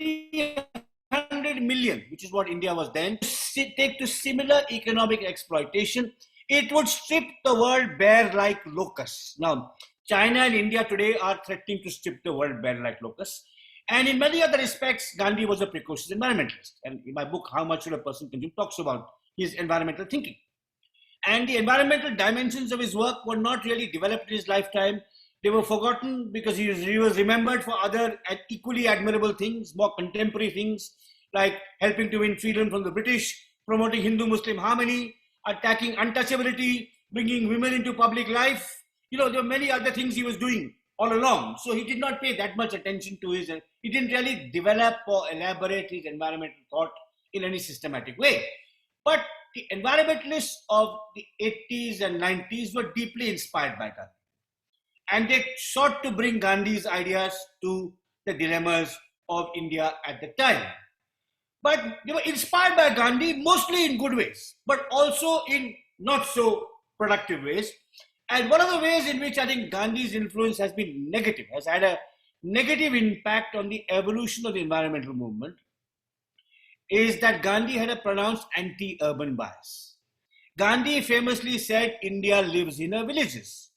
300 million, which is what India was then, take to similar economic exploitation, it would strip the world bare like locusts. Now, China and India today are threatening to strip the world bare like locusts. And in many other respects, Gandhi was a precocious environmentalist. And in my book, How Much Should a Person Consume, talks about his environmental thinking. And the environmental dimensions of his work were not really developed in his lifetime. They were forgotten because he was remembered for other equally admirable things, more contemporary things, like helping to win freedom from the British, promoting Hindu-Muslim harmony, attacking untouchability, bringing women into public life. There were many other things he was doing all along. So he did not pay that much attention to he didn't really develop or elaborate his environmental thought in any systematic way. But the environmentalists of the 80s and 90s were deeply inspired by Gandhi. And they sought to bring Gandhi's ideas to the dilemmas of India at the time. But they were inspired by Gandhi mostly in good ways, but also in not so productive ways. And one of the ways in which I think Gandhi's influence has been negative, has had a negative impact on the evolution of the environmental movement, is that Gandhi had a pronounced anti-urban bias. Gandhi famously said, India lives in her villages.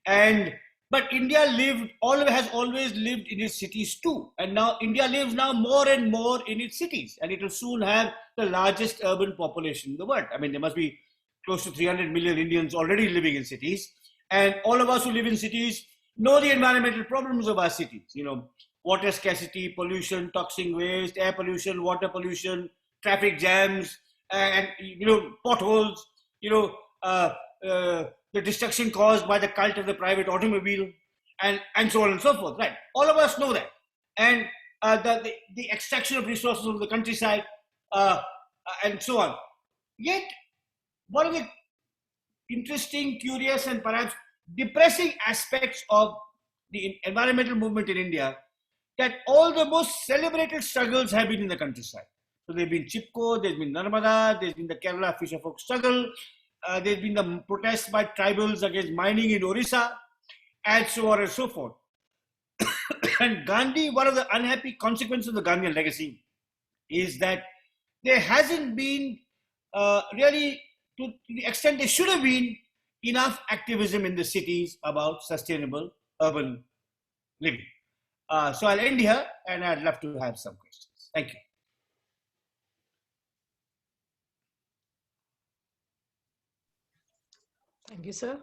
And But India has always lived in its cities too. And now India lives now more and more in its cities. And it will soon have the largest urban population in the world. I mean, there must be close to 300 million Indians already living in cities. And all of us who live in cities know the environmental problems of our cities. Water scarcity, pollution, toxic waste, air pollution, water pollution, traffic jams, and potholes, the destruction caused by the cult of the private automobile, and so on and so forth. Right? All of us know that. And the extraction of resources from the countryside, and so on. Yet, one of the interesting, curious, and perhaps depressing aspects of the environmental movement in India, that all the most celebrated struggles have been in the countryside. So there's been Chipko, there's been Narmada, there's been the Kerala fisherfolk struggle, there's been the protests by tribals against mining in Orissa, and so on and so forth. And Gandhi, one of the unhappy consequences of the Gandhian legacy is that there hasn't been really, to the extent there should have been, enough activism in the cities about sustainable urban living. So I'll end here, and I'd love to have some questions. Thank you. Thank you, sir.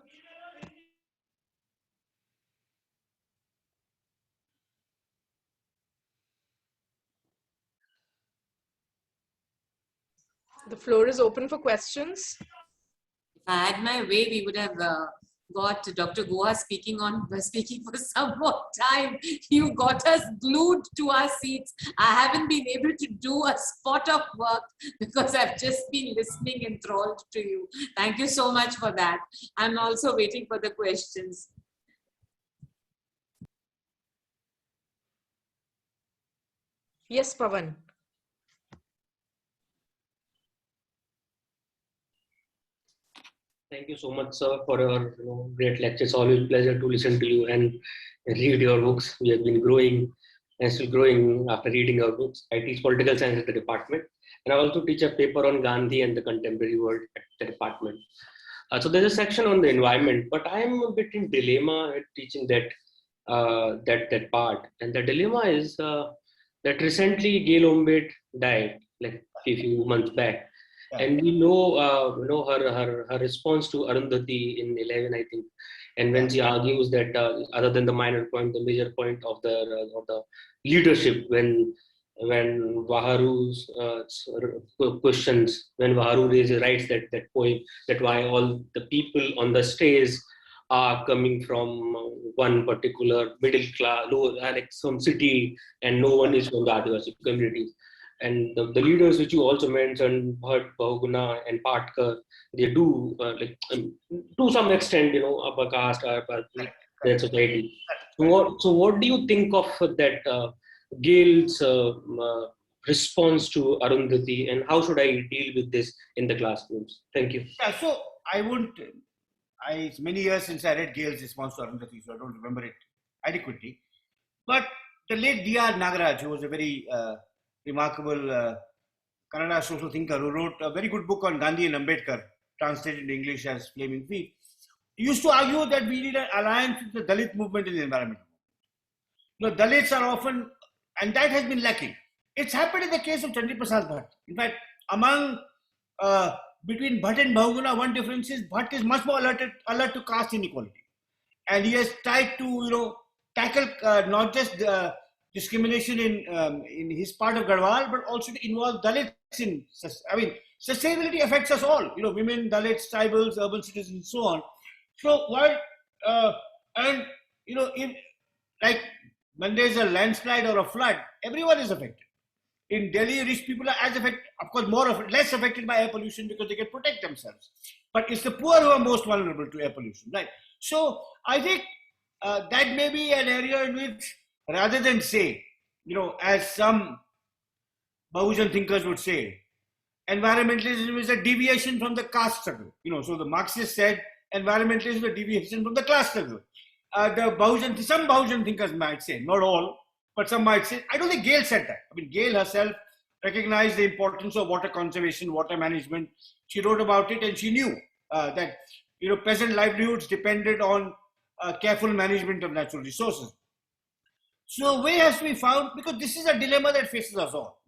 The floor is open for questions. If I had my way, we would have got Dr. Guha speaking for some more time. You got us glued to our seats. I haven't been able to do a spot of work because I've just been listening enthralled to you. Thank you so much for that. I'm also waiting for the questions. Yes, Pavan. Thank you so much, sir, for your great lecture. It's always a pleasure to listen to you and read your books. We have been growing and still growing after reading your books. I teach political science at the department, and I also teach a paper on Gandhi and the contemporary world at the department. So there's a section on the environment, but I am a bit in dilemma at teaching that part. And the dilemma is that recently Gail Ombed died, like a few months back. And we know, her response to Arundhati in 11, I think, and when she argues that other than the minor point, the major point of the leadership, when Vaharu's questions, when Vaharu raises writes that poem, that why all the people on the stage are coming from one particular middle class, like some city, and no one is from the Adivasi communities. And the leaders which you also mentioned, Bhatt, Bahuguna, and Patkar, they do, to some extent, upper caste, upper their society. So what do you think of that Gail's response to Arundhati, and how should I deal with this in the classrooms? Thank you. Yeah, so it's many years since I read Gail's response to Arundhati, so I don't remember it adequately. But the late DR Nagaraj, who was a very remarkable Kannada social thinker who wrote a very good book on Gandhi and Ambedkar, translated in English as Flaming Feet, used to argue that we need an alliance with the Dalit movement in the environment. Dalits are often, and that has been lacking. It's happened in the case of Chandri Prasad Bhatt. In fact, between Bhatt and Bahuguna, one difference is Bhatt is much more alert to caste inequality. And he has tried to, tackle not just discrimination in his part of Garhwal, but also to involve Dalits in, sustainability affects us all, women, Dalits, tribals, urban citizens, and so on. So while, when there's a landslide or a flood, everyone is affected. In Delhi, rich people are as affected, of course, less affected by air pollution because they can protect themselves. But it's the poor who are most vulnerable to air pollution, right? So I think that may be an area in which, rather than say, as some Bahujan thinkers would say, environmentalism is a deviation from the caste struggle. So the Marxists said environmentalism is a deviation from the class struggle. Some Bahujan thinkers might say, not all, but some might say, I don't think Gail said that. Gail herself recognized the importance of water conservation, water management. She wrote about it, and she knew that peasant livelihoods depended on careful management of natural resources. So a way has to be found, because this is a dilemma that faces us all,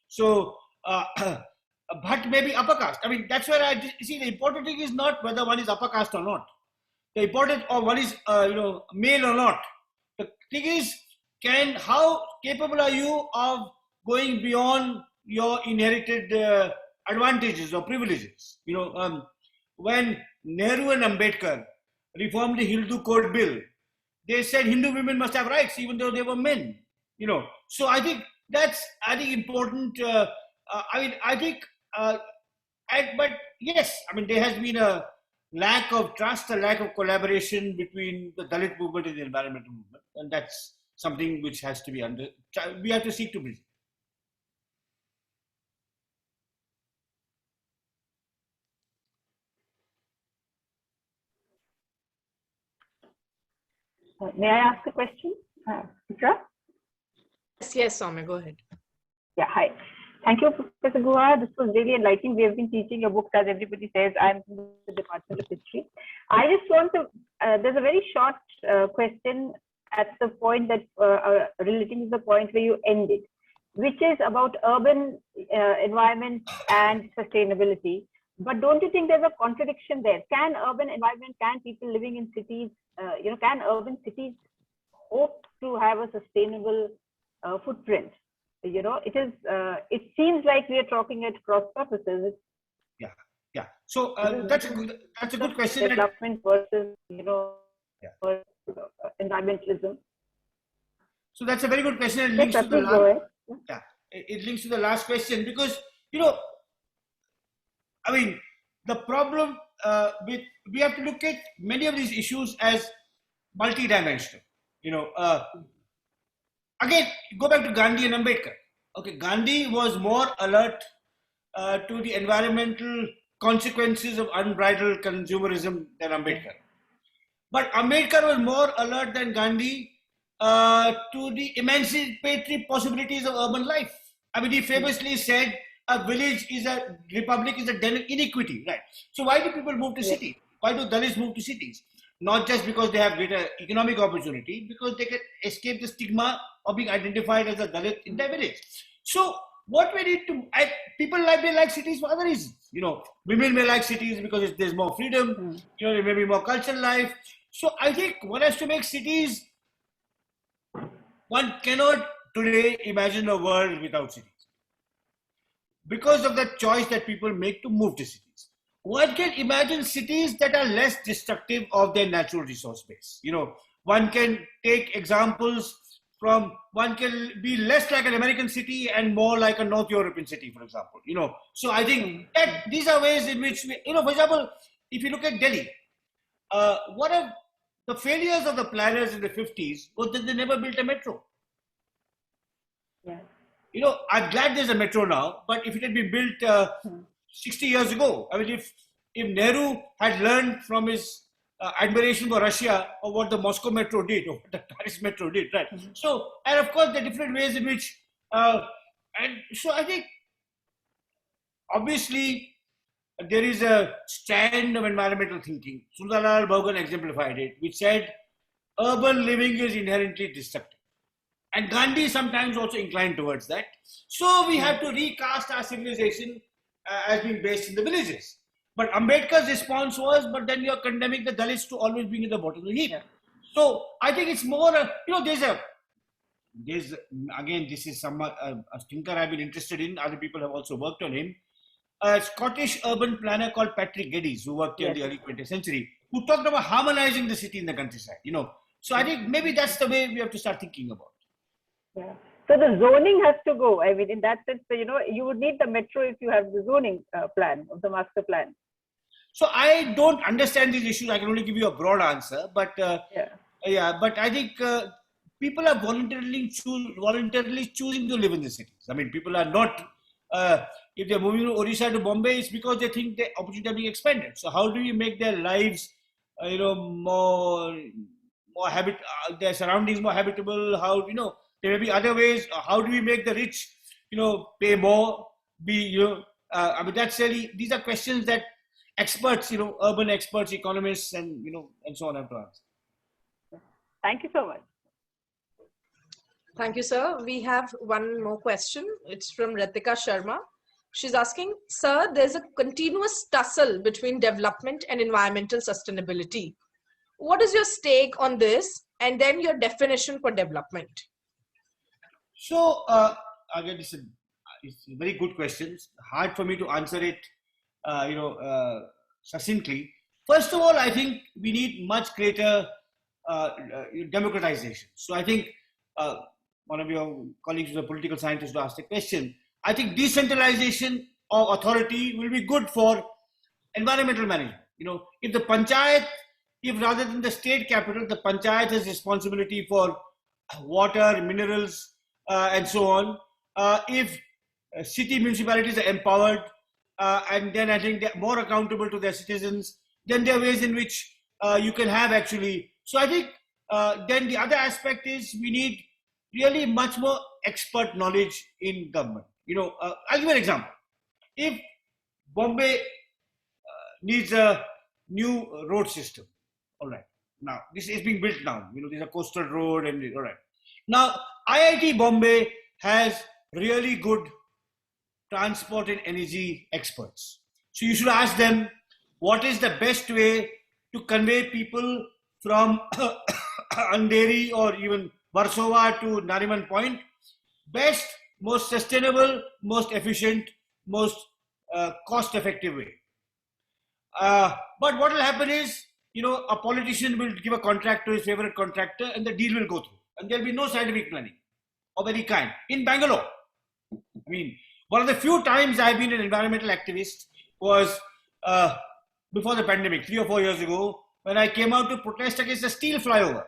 So Bhatt may be upper caste. I mean, that's where I see the important thing is not whether one is upper caste or not. The important, or one is male or not. The thing is, how capable are you of going beyond your inherited advantages or privileges? When Nehru and Ambedkar reformed the Hindu Code Bill, they said Hindu women must have rights even though they were men. So I think that's important. But yes, I mean, there has been a lack of trust, a lack of collaboration between the Dalit movement and the environmental movement, and that's something which has to be we have to seek to bridge. May I ask a question, Putra? Yes, Soumya, go ahead. Yeah, hi. Thank you, Professor Guha. This was really enlightening. We have been teaching your books, as everybody says. I'm from the Department of History. I just want to, there's a very short question at the point that, relating to the point where you ended, which is about urban environment and sustainability. But don't you think there's a contradiction there? Can urban environment, can people living in cities, can urban cities hope to have a sustainable footprint? It seems like we are talking at cross purposes. Yeah. So that's a good question. Development versus, environmentalism. So that's a very good question. It links it links to the last question, because the problem we have to look at many of these issues as multidimensional. Again, go back to Gandhi and Ambedkar. Okay, Gandhi was more alert to the environmental consequences of unbridled consumerism than Ambedkar. But Ambedkar was more alert than Gandhi to the emancipatory possibilities of urban life. I mean, he famously said, a republic is a den of inequity, right? So why do people move to cities? Why do Dalits move to cities? Not just because they have greater economic opportunity, because they can escape the stigma of being identified as a Dalit in their village. So what we need to, people may like cities for other reasons. Women may like cities because there's more freedom, there may be more cultural life. So I think one has to make cities, one cannot today imagine a world without cities, because of the choice that people make to move to cities. One can imagine cities that are less destructive of their natural resource base. One can take examples from, one can be less like an American city and more like a North European city, for example. So I think that these are ways in which we, for example, if you look at Delhi, one of the failures of the planners in the 50s was that they never built a metro. Yeah. I'm glad there's a metro now, but if it had been built 60 years ago, I mean, if Nehru had learned from his admiration for Russia or what the Moscow metro did or what the Paris metro did, right? So, and of course, the different ways in which, and so I think, obviously, there is a strand of environmental thinking. Sundarlal Bhogan exemplified it, which said, urban living is inherently destructive. And Gandhi sometimes also inclined towards that. So we have to recast our civilization as being based in the villages. But Ambedkar's response was, but then you're condemning the Dalits to always being in the bottom of the heap. So I think it's more, there's again, this is a thinker I've been interested in. Other people have also worked on him. A Scottish urban planner called Patrick Geddes, who worked in the early 20th century, who talked about harmonizing the city in the countryside. So I think maybe that's the way we have to start thinking about. Yeah. So the zoning has to go. I mean, in that sense, you would need the metro if you have the zoning plan of the master plan. So I don't understand these issues. I can only give you a broad answer, but but I think people are voluntarily choosing to live in the cities. I mean, people are not. If they're moving to Odisha to Bombay, it's because they think the opportunities are being expanded. So how do we make their lives, more their surroundings more habitable? How there may be other ways. How do we make the rich, pay more? I mean, that's really, these are questions that experts, urban experts, economists, and and so on have to answer. Thank you so much. Thank you, sir. We have one more question. It's from Ritika Sharma. She's asking, sir, there's a continuous tussle between development and environmental sustainability. What is your stake on this? And then your definition for development. So, again, it's a very good question. It's hard for me to answer it, succinctly. First of all, I think we need much greater democratization. So, I think one of your colleagues who's a political scientist to ask the question. I think decentralization of authority will be good for environmental management. If the panchayat, if rather than the state capital, the panchayat has responsibility for water, minerals, and so on. If city municipalities are empowered, and then I think they're more accountable to their citizens, then there are ways in which you can have actually. So I think then the other aspect is we need really much more expert knowledge in government. I'll give you an example. If Bombay needs a new road system, all right. Now this is being built now. There's a coastal road and all right. Now IIT Bombay has really good transport and energy experts. So you should ask them what is the best way to convey people from Andheri or even Warsaw to Nariman Point. Best, most sustainable, most efficient, most cost-effective way. But what will happen is, a politician will give a contract to his favorite contractor and the deal will go through. And there will be no scientific planning of any kind. In Bangalore, one of the few times I've been an environmental activist was before the pandemic, 3 or 4 years ago, when I came out to protest against the steel flyover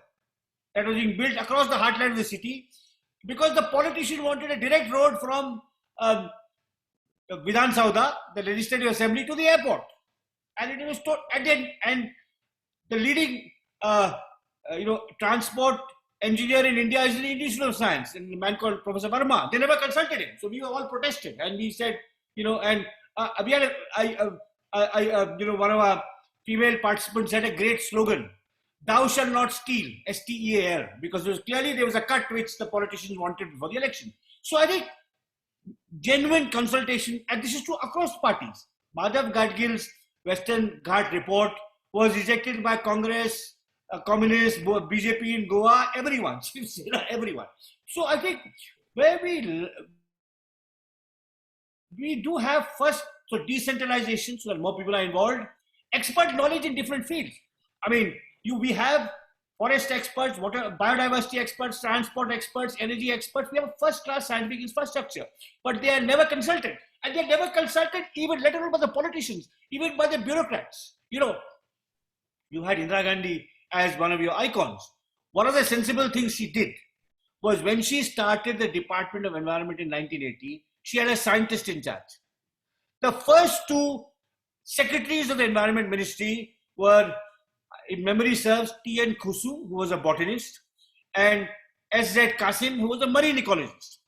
that was being built across the heartland of the city, because the politician wanted a direct road from Vidhan Sauda, the Legislative Assembly, to the airport. And it was and the leading transport engineer in India is in the Institute of Science, and a man called Professor Verma. They never consulted him, so we were all protested, and we said, and we had one of our female participants had a great slogan: "Thou shalt not steal," STEAL, because there was a cut which the politicians wanted before the election. So I think genuine consultation, and this is true across parties. Madhav Gadgil's Western Ghat report was rejected by Congress, Communists, BJP in Goa, everyone, everyone. So I think where we do have first, so decentralization so that more people are involved, expert knowledge in different fields. We have forest experts, water, biodiversity experts, transport experts, energy experts. We have a first-class scientific infrastructure, but they are never consulted. And they are never consulted even, let alone by the politicians, even by the bureaucrats. You had Indira Gandhi as one of your icons. One of the sensible things she did was when she started the Department of Environment in 1980, she had a scientist in charge. The first two secretaries of the Environment Ministry were, in memory serves, T.N. Khusu, who was a botanist, and S.Z. Qasim, who was a marine ecologist.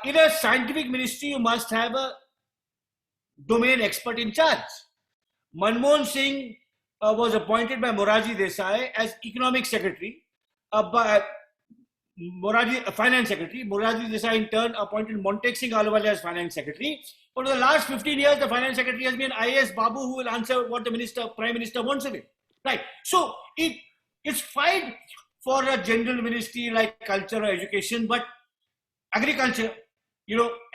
In a scientific ministry, you must have a domain expert in charge. Manmohan Singh was appointed by Morarji Desai as economic secretary, finance secretary. Morarji Desai in turn appointed Montek Singh Ahluwalia as finance secretary. For the last 15 years, the finance secretary has been IAS Babu, who will answer what the prime minister wants of it. Right. So it's fine for a general ministry like culture or education, but agriculture,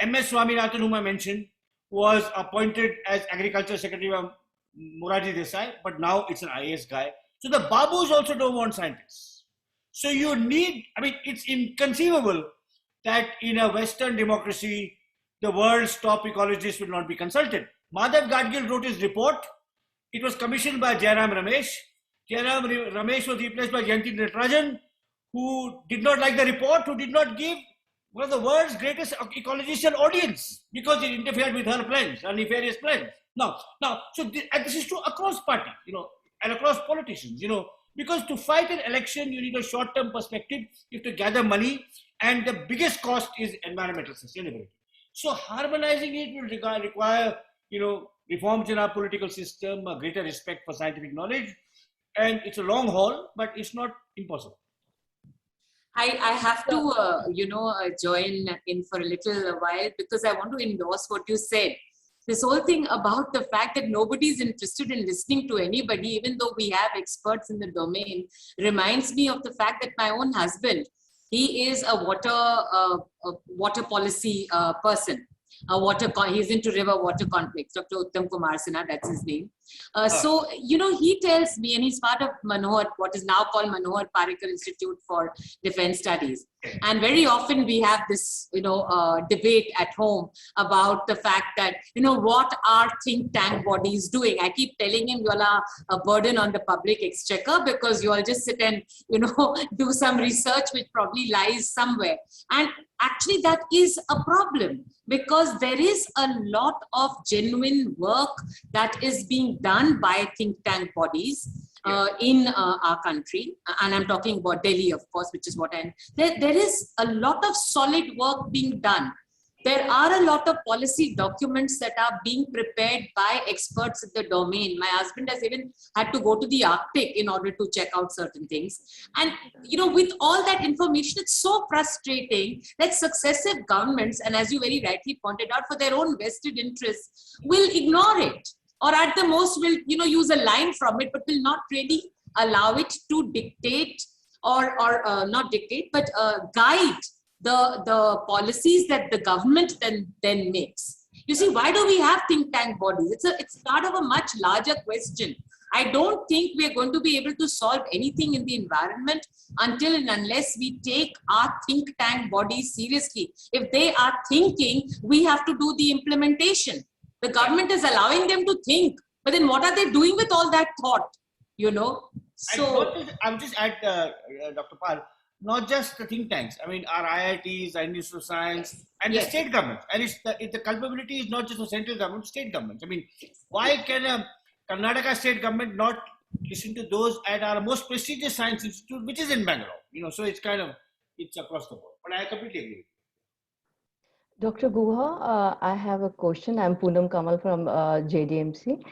M.S. Swaminathan, whom I mentioned, was appointed as agriculture secretary by Morarji Desai, but now it's an IAS guy. So the Babus also don't want scientists. So you need, it's inconceivable that in a Western democracy, the world's top ecologists will not be consulted. Madhav Gadgil wrote his report. It was commissioned by Jairam Ramesh. Jairam Ramesh was replaced by Janki Devi, who did not like the report, who did not give one of the world's greatest ecologists an audience because it interfered with her plans, her nefarious plans. And this is true across party, and across politicians, because to fight an election, you need a short-term perspective, you have to gather money, and the biggest cost is environmental sustainability. So harmonizing it will require, reforms in our political system, a greater respect for scientific knowledge, and it's a long haul, but it's not impossible. I have to, join in for a little while because I want to endorse what you said. This whole thing about the fact that nobody is interested in listening to anybody, even though we have experts in the domain, reminds me of the fact that my own husband, he is a water policy person. He's into river water conflicts. Dr. Uttam Kumar Sinha, that's his name. So, he tells me, and he's part of Manohar, what is now called Manohar Parrikar Institute for Defense Studies. And very often we have this, debate at home about the fact that, what are think tank bodies doing? I keep telling him, you all are a burden on the public exchequer because you all just sit and, do some research which probably lies somewhere. And actually that is a problem because there is a lot of genuine work that is being done by think tank bodies in our country. And I'm talking about Delhi, of course, which is what there is a lot of solid work being done. There are a lot of policy documents that are being prepared by experts in the domain. My husband has even had to go to the Arctic in order to check out certain things. And, with all that information, it's so frustrating that successive governments, and as you very rightly pointed out, for their own vested interests, will ignore it. Or at the most will, use a line from it, but will not really allow it to dictate or not dictate, but guide the policies that the government then makes. You see, why do we have think tank bodies? It's part of a much larger question. I don't think we are going to be able to solve anything in the environment until and unless we take our think tank bodies seriously. If they are thinking, we have to do the implementation. The government is allowing them to think, but then what are they doing with all that thought? So I would just add, Dr. Pal, not just the think tanks. I mean, our IITs, our Institute of Science, and the state government. And the culpability is not just the central government, state governments. I mean, why can a Karnataka state government not listen to those at our most prestigious science institute, which is in Bangalore? So it's across the board. But I completely agree. Dr. Guha, I have a question. I'm Poonam Kamal from JDMC.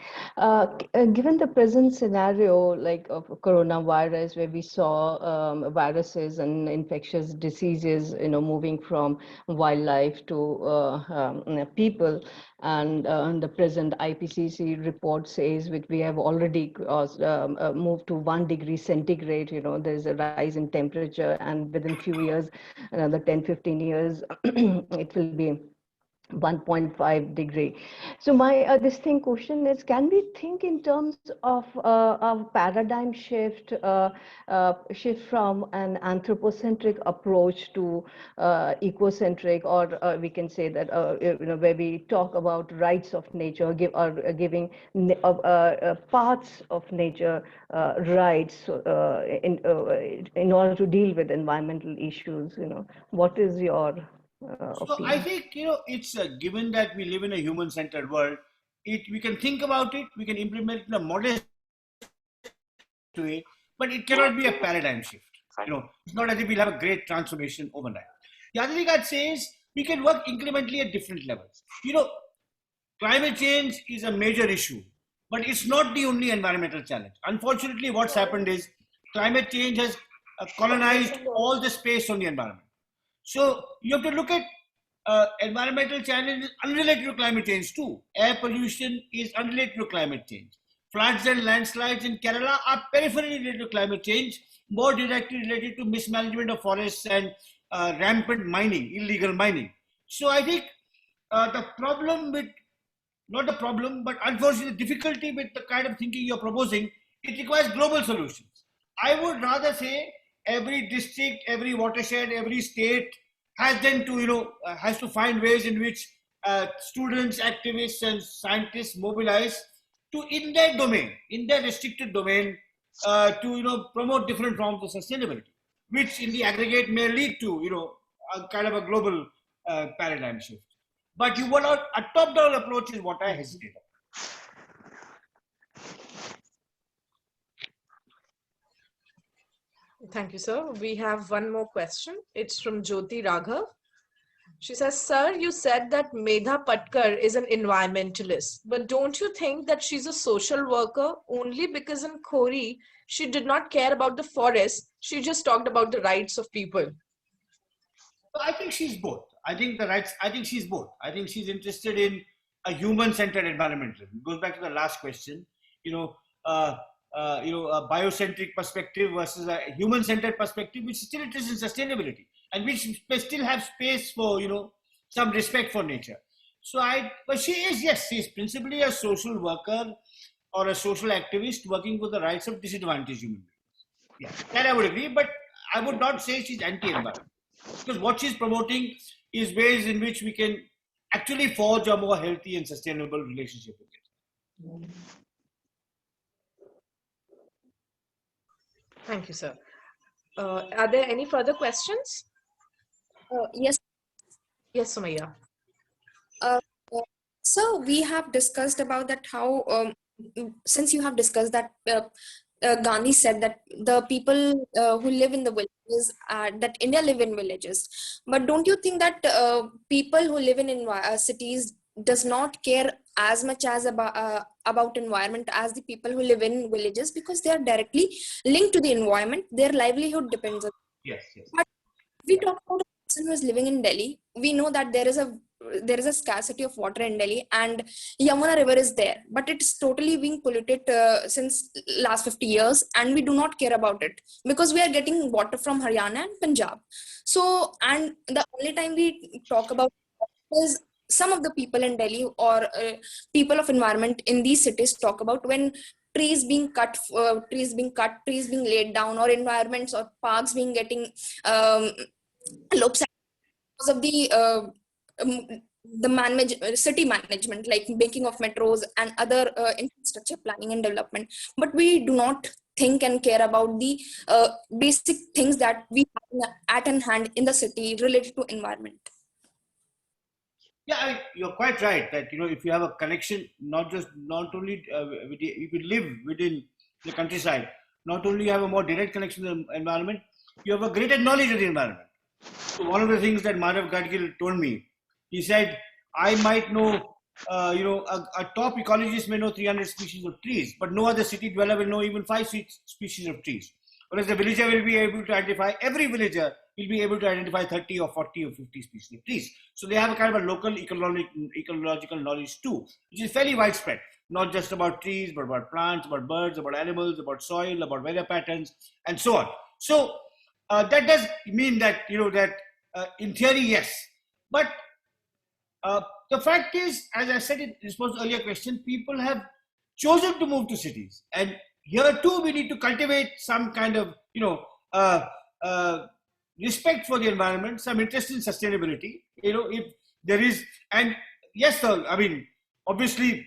Given the present scenario like of coronavirus, where we saw viruses and infectious diseases, moving from wildlife to people, and the present IPCC report says which we have already moved to 1 degree centigrade. There's a rise in temperature, and within few years, another 10-15 years, it will be 1.5 degree. So my question is, can we think in terms of a paradigm shift from an anthropocentric approach to ecocentric, or we can say that where we talk about rights of nature, giving parts of nature rights in order to deal with environmental issues? What is your So I think, it's given that we live in a human-centered world, we can think about it, we can implement it in a modest way, but it cannot be a paradigm shift. It's not as if we'll have a great transformation overnight. The other thing I'd say is we can work incrementally at different levels. Climate change is a major issue, but it's not the only environmental challenge. Unfortunately, what's happened is climate change has colonized all the space on the environment. So you have to look at environmental challenges unrelated to climate change too. Air pollution is unrelated to climate change. Floods and landslides in Kerala are peripherally related to climate change, more directly related to mismanagement of forests and rampant mining, illegal mining. So I think unfortunately the difficulty with the kind of thinking you're proposing, it requires global solutions. I would rather say every district, every watershed, every state has to find ways in which students, activists, and scientists mobilize in their domain, in their restricted domain, to promote different forms of sustainability, which in the aggregate may lead to a kind of a global paradigm shift. But a top-down approach is what I hesitate on. Thank you, sir. We have one more question. It's from Jyoti Raghav. She says, sir, you said that Medha Patkar is an environmentalist, but don't you think that she's a social worker only because in Khori, she did not care about the forest, she just talked about the rights of people? I think she's both. I think she's both. I think she's interested in a human-centered environmentalism. It goes back to the last question, you know, a biocentric perspective versus a human-centered perspective, which still interested in sustainability and which still have space for, some respect for nature. But she is, yes, she's principally a social worker or a social activist working for the rights of disadvantaged human beings. Yeah, that I would agree, but I would not say she's anti-environment. Because what she's promoting is ways in which we can actually forge a more healthy and sustainable relationship with it. Thank you, sir. Are there any further questions? Yes. Yes, Sumaya. So we have discussed about that how, since you have discussed that Gandhi said that the people who live in the villages, that India live in villages. But don't you think that people who live in cities does not care as much as about environment as the people who live in villages, because they are directly linked to the environment. Their livelihood depends on it. Yes. But we talk about a person who is living in Delhi. We know that there is a scarcity of water in Delhi, and Yamuna river is there, but it's totally being polluted since last 50 years, and we do not care about it because we are getting water from Haryana and Punjab. So, and the only time we talk about is some of the people in Delhi or people of environment in these cities talk about when trees being cut, trees being laid down, or environments or parks being getting lopsided because of the city management, like making of metros and other infrastructure planning and development. But we do not think and care about the basic things that we have at hand in the city related to environment. Yeah, you're quite right that, if you have a connection, not only if you live within the countryside, not only you have a more direct connection to the environment, you have a greater knowledge of the environment. So one of the things that Madhav Gadgil told me, he said, I might know, a top ecologist may know 300 species of trees, but no other city dweller will know even 5 species of trees. Whereas the villager will be able to identify, every villager will be able to identify 30 or 40 or 50 species of trees. So they have a kind of a local ecological knowledge too, which is fairly widespread. Not just about trees, but about plants, about birds, about animals, about soil, about weather patterns, and so on. So that does mean that, in theory, yes. But the fact is, as I said in response to earlier question, people have chosen to move to cities. And here too, we need to cultivate some kind of, respect for the environment, some interest in sustainability. If there is, and yes, sir, I mean, obviously,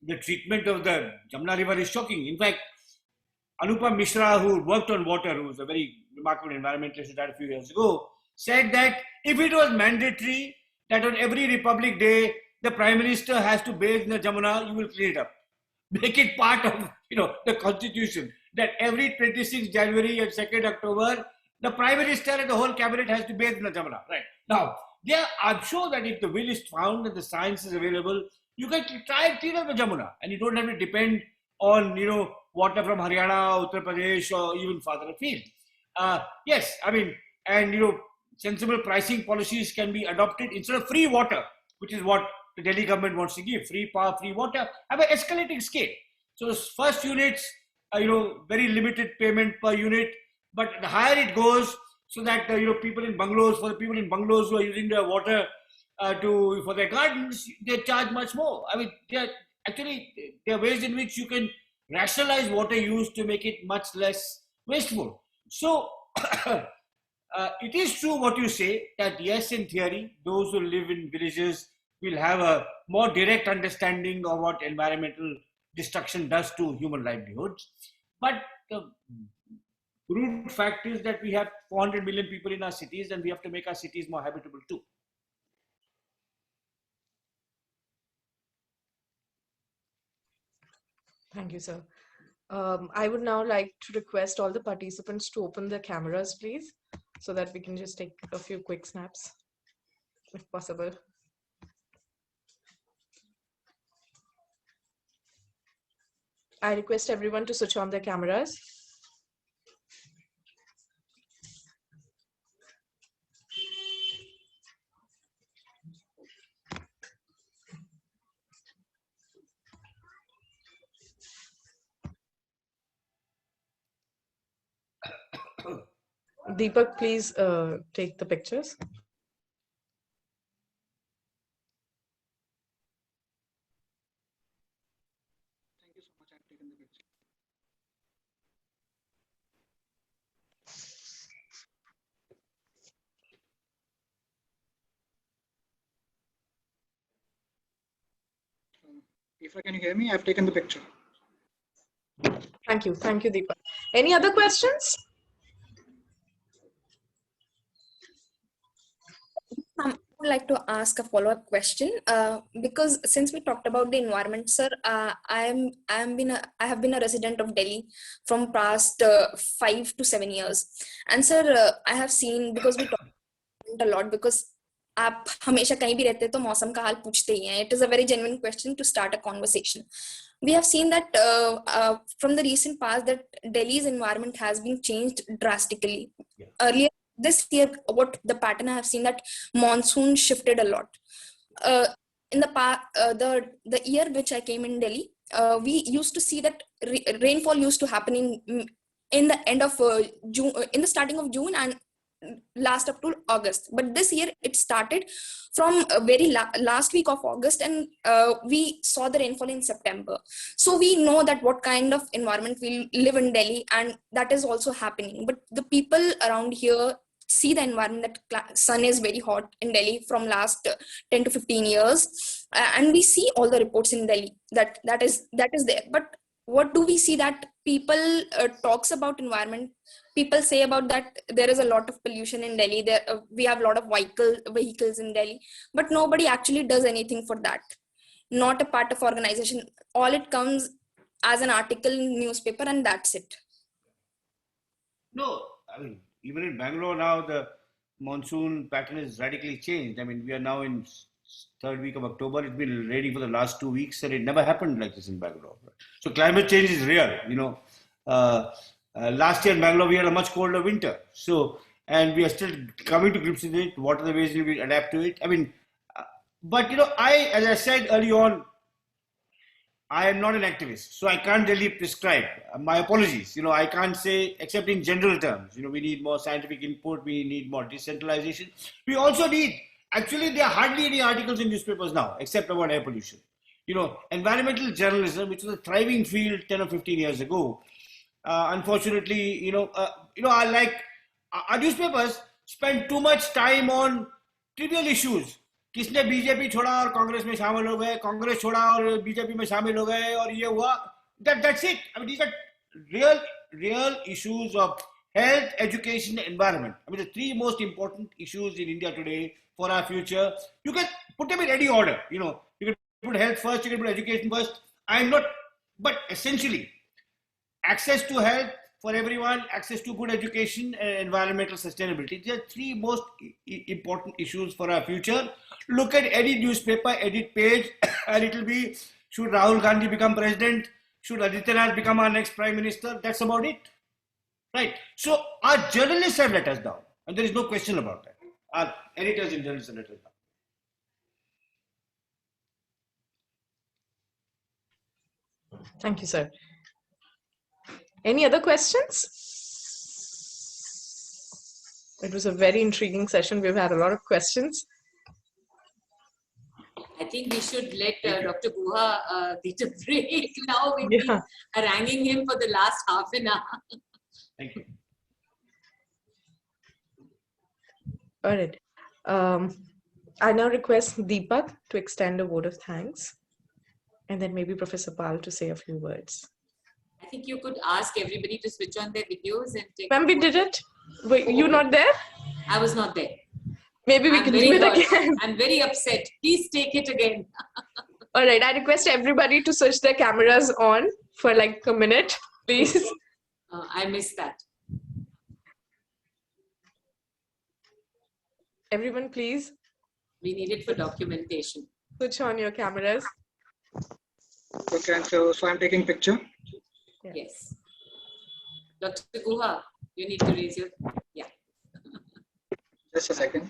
the treatment of the Jamuna River is shocking. In fact, Anupam Mishra, who worked on water, who was a very remarkable environmentalist who died a few years ago, said that if it was mandatory that on every Republic Day, the Prime Minister has to bathe in the Jamuna, you will clean it up. Make it part of, the Constitution, that every 26th January and 2nd October, the Prime Minister and the whole cabinet has to bathe in the Jamuna. Right. Now, I'm sure that if the will is found and the science is available, you can try and clean up the Jamuna, and you don't have to depend on, water from Haryana, Uttar Pradesh, or even farther afield. Yes, I mean, and, sensible pricing policies can be adopted instead of free water, which is what the Delhi government wants to give, free power, free water, have an escalating scale. So first units, very limited payment per unit, but the higher it goes, so that, people in bungalows, for the people in bungalows who are using their water for their gardens, they charge much more. I mean, there are ways in which you can rationalize water use to make it much less wasteful. So, it is true what you say, that yes, in theory, those who live in villages will have a more direct understanding of what environmental destruction does to human livelihoods. But the brute fact is that we have 400 million people in our cities, and we have to make our cities more habitable too. Thank you, sir. I would now like to request all the participants to open their cameras, please, so that we can just take a few quick snaps. if possible. I request everyone to switch on their cameras. Deepak, please take the pictures. Thank you so much. I've taken the picture. If can you hear me? I've taken the picture. Thank you, Deepak. Any other questions? I would like to ask a follow-up question because since we talked about the environment, sir, I have been a resident of Delhi from past 5 to 7 years, and sir, I have seen, because we talked a lot, because आप हमेशा कहीं भी रहते तो मौसम का हाल पूछते ही हैं. It is a very genuine question to start a conversation. We have seen that from the recent past that Delhi's environment has been changed drastically. Yeah. Earlier this year, what the pattern I have seen, that monsoon shifted a lot. In the past, the year which I came in Delhi, we used to see that rainfall used to happen in the end of June, in the starting of June, and last up to August. But this year it started from very last week of August, and we saw the rainfall in September. So we know that what kind of environment we live in Delhi, and that is also happening. But the people around here see the environment, that sun is very hot in Delhi from last 10 to 15 years, and we see all the reports in Delhi that is there. But what do we see? That people talks about environment, people say about that there is a lot of pollution in Delhi, there we have a lot of vehicles in Delhi, but nobody actually does anything for that. Not a part of organization. All it comes as an article in newspaper, and that's it. No, I mean, even in Bangalore now, the monsoon pattern is radically changed. I mean, we are now in third week of October. It's been raining for the last 2 weeks, and it never happened like this in Bangalore. So climate change is real. You know, last year in Bangalore we had a much colder winter. So, and we are still coming to grips with it. What are the ways we will adapt to it? I mean, but you know, as I said early on, I am not an activist, so I can't really prescribe. My apologies. You know, I can't say, except in general terms. You know, we need more scientific input. We need more decentralization. We also need. Actually, there are hardly any articles in newspapers now, except about air pollution. You know, environmental journalism, which was a thriving field 10 or 15 years ago, unfortunately, our newspapers spend too much time on trivial issues. किसने BJP छोड़ा और कांग्रेस में शामिल हो गए, कांग्रेस छोड़ा और BJP में शामिल हो गए और ये हुआ. That's it. I mean, these are real issues of health, education, environment. I mean, the three most important issues in India today for our future. You can put them in any order. You know, you can put health first, you can put education first. But essentially, access to health for everyone, access to good education, and environmental sustainability. These are three most important issues for our future. Look at any newspaper, edit page, and it will be, should Rahul Gandhi become president? Should Adityanath become our next prime minister? That's about it. Right. So our journalists have let us down, and there is no question about that. Our editors and journalists have let us down. Thank you, sir. Any other questions? It was a very intriguing session. We've had a lot of questions. I think we should let Dr. Guha get a break now. We've been haranguing him for the last half an hour. Thank you. All right. I now request Deepak to extend a vote of thanks, and then maybe Professor Pal to say a few words. I think you could ask everybody to switch on their videos and take. When we did it, were you not there? I was not there. Maybe we can do it again. I'm very upset. Please take it again. All right. I request everybody to switch their cameras on for like a minute, please. I missed that. Everyone, please We need it for documentation. Switch on your cameras. Okay, so I'm taking picture. Yes. Dr. Guha, you need to raise your, yeah. Just a second.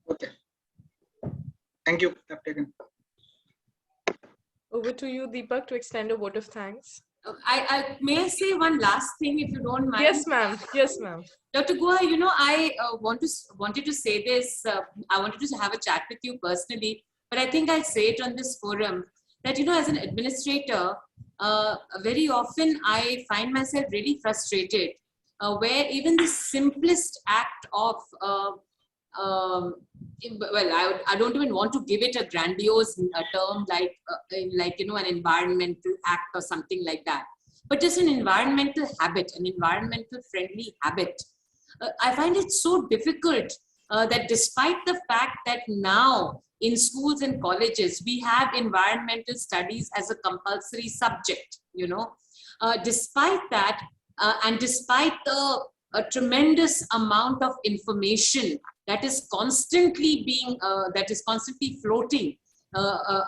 Okay. Thank you. I've taken. Over to you, Deepak, to extend a vote of thanks. I may I say one last thing, if you don't mind. Yes, ma'am. Yes, ma'am. Dr. Guha, you know, I wanted to say this. I wanted to have a chat with you personally, but I think I'll say it on this forum that, you know, as an administrator, very often I find myself really frustrated where even the simplest act of, well, I don't even want to give it a grandiose term like, you know, an environmental act or something like that, but just an environmental habit, an environmental friendly habit. I find it so difficult that despite the fact that now in schools and colleges, we have environmental studies as a compulsory subject, you know, despite that, and despite the tremendous amount of information that is constantly being, that is constantly floating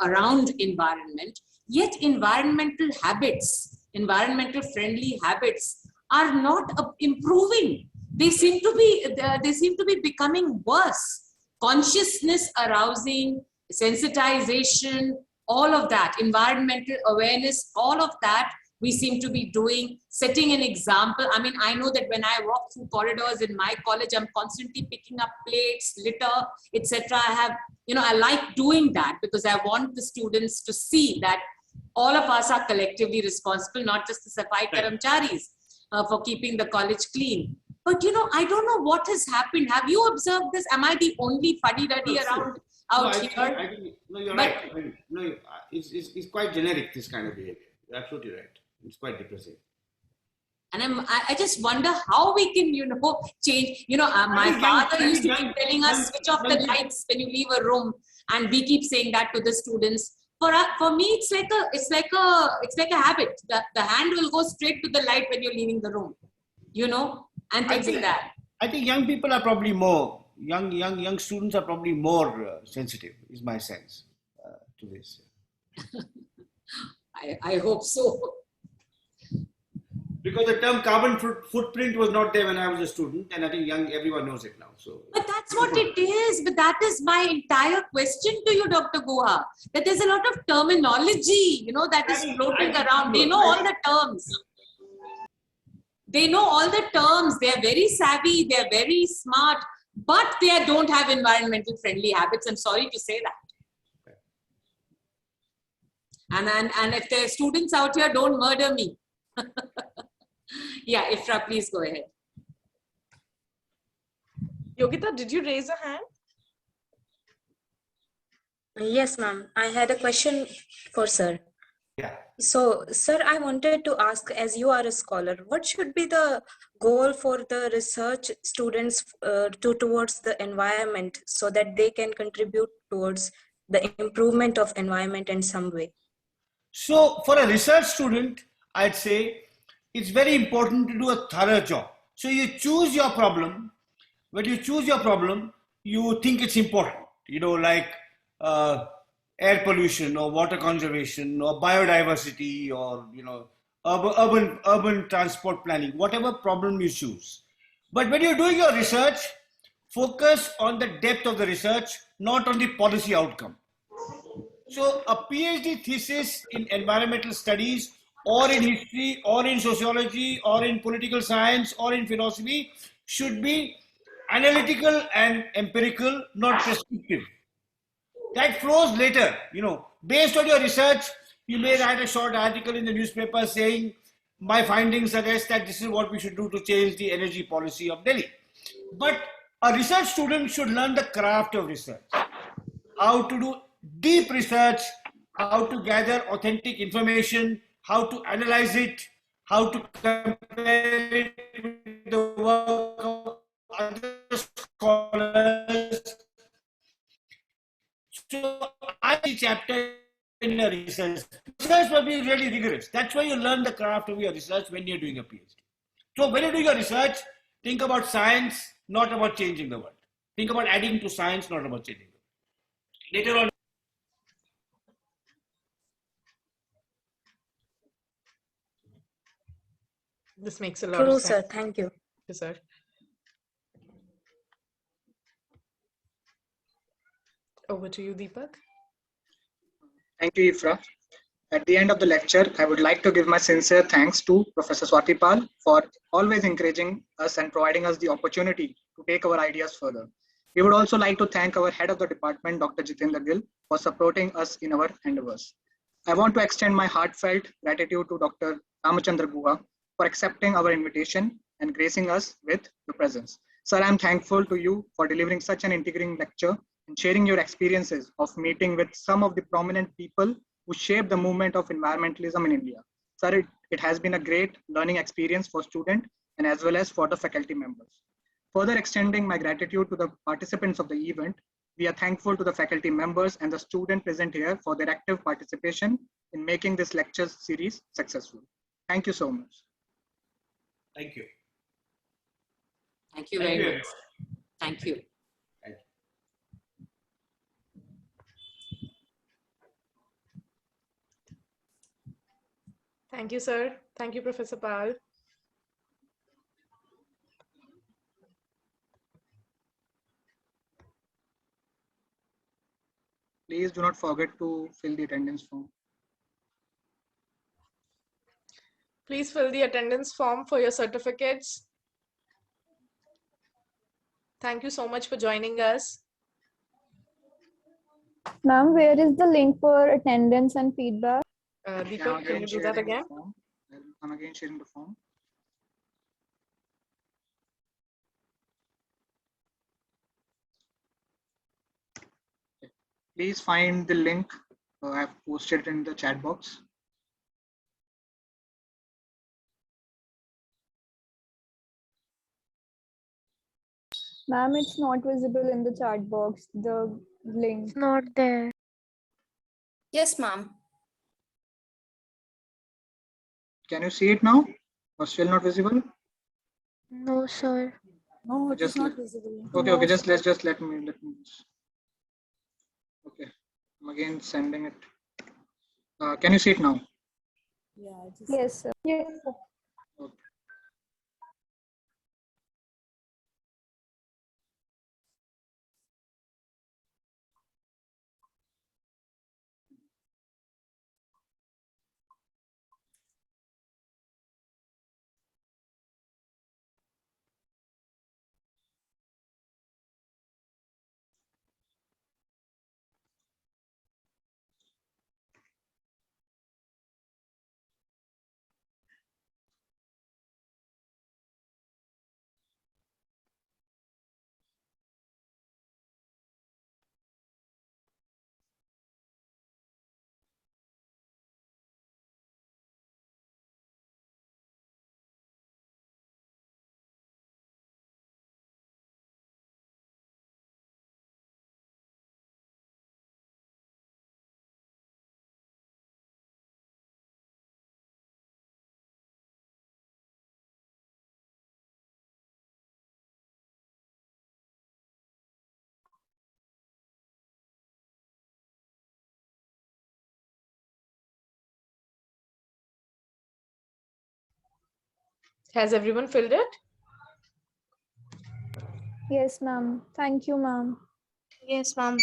around environment, yet environmental habits, environmental friendly habits are not improving. They seem to be becoming worse. Consciousness arousing, sensitization, all of that, environmental awareness, all of that we seem to be doing, setting an example. I mean, I know that when I walk through corridors in my college, I'm constantly picking up plates, litter, etc. I have, you know, I like doing that because I want the students to see that all of us are collectively responsible, not just the Safai Karamcharis for keeping the college clean. But, you know, I don't know what has happened. Have you observed this? Am I the only fuddy-duddy around out here? No, you're right. No, it's quite generic, this kind of behavior. You're absolutely right. It's quite depressing. And I just wonder how we can, you know, change. You know, my father used to keep telling us, switch off the lights when you leave a room. And we keep saying that to the students. For me, it's like a habit. The hand will go straight to the light when you're leaving the room, you know, and things like that. I think young people are probably more, young students are probably more sensitive, is my sense to this. I hope so. Because the term carbon footprint was not there when I was a student, and I think everyone knows it now. So, but that's what it is. But that is my entire question to you, Dr. Guha. That there's a lot of terminology, you know, that is floating around. They know all the terms. They know all the terms. They are very savvy. They are very smart, but they don't have environmental friendly habits. I'm sorry to say that. And if there are students out here, don't murder me. Yeah, Ifra, please go ahead. Yogita, did you raise a hand? Yes, ma'am. I had a question for sir. Yeah. So, sir, I wanted to ask, as you are a scholar, what should be the goal for the research students towards the environment so that they can contribute towards the improvement of environment in some way? So, for a research student, I'd say it's very important to do a thorough job. So you choose your problem. When you choose your problem, you think it's important, you know, like air pollution or water conservation or biodiversity or, you know, urban transport planning, whatever problem you choose. But when you're doing your research, focus on the depth of the research, not on the policy outcome. So a PhD thesis in environmental studies or in history, or in sociology, or in political science, or in philosophy should be analytical and empirical, not prescriptive. That flows later, you know. Based on your research, you may write a short article in the newspaper saying, my findings suggest that this is what we should do to change the energy policy of Delhi. But a research student should learn the craft of research, how to do deep research, how to gather authentic information, how to analyze it, how to compare it with the work of other scholars. So I see chapter in a research. Research will be really rigorous. That's why you learn the craft of your research when you're doing a PhD. So when you do your research, Think about science, not about changing the world. Think about adding to science, not about changing the world. Later on, This makes a lot of True, sense. sir. Thank you. Sir. Over to you, Deepak. Thank you, Ifra. At the end of the lecture, I would like to give my sincere thanks to Professor Swati Pal for always encouraging us and providing us the opportunity to take our ideas further. We would also like to thank our head of the department, Dr. Jitendra Gill, for supporting us in our endeavors. I want to extend my heartfelt gratitude to Dr. Ramachandra Guha for accepting our invitation and gracing us with your presence. Sir, I am thankful to you for delivering such an intriguing lecture and sharing your experiences of meeting with some of the prominent people who shaped the movement of environmentalism in India. Sir, it has been a great learning experience for students and as well as for the faculty members. Further extending my gratitude to the participants of the event, we are thankful to the faculty members and the students present here for their active participation in making this lecture series successful. Thank you so much. thank you. Thank you Thank very you. much. Thank you. Thank you, sir. Thank you, Professor Pal. Please do not forget to fill the attendance form. Please fill the attendance form for your certificates. Thank you so much for joining us. Ma'am, where is the link for attendance and feedback? Deepak, can you do that again? I'm again sharing the form. Please find the link. I have posted it in the chat box. Ma'am, it's not visible in the chat box, the link. It's not there. Yes, ma'am. Can you see it now? Or still not visible? No, sir. No, it Just is not let- visible. Okay, No, okay, just sir. let me. Okay, I'm again sending it. Can you see it now? Yeah, yes, sir. Yes, sir. Okay. Has everyone filled it? Yes, ma'am. Thank you, ma'am. Yes, ma'am.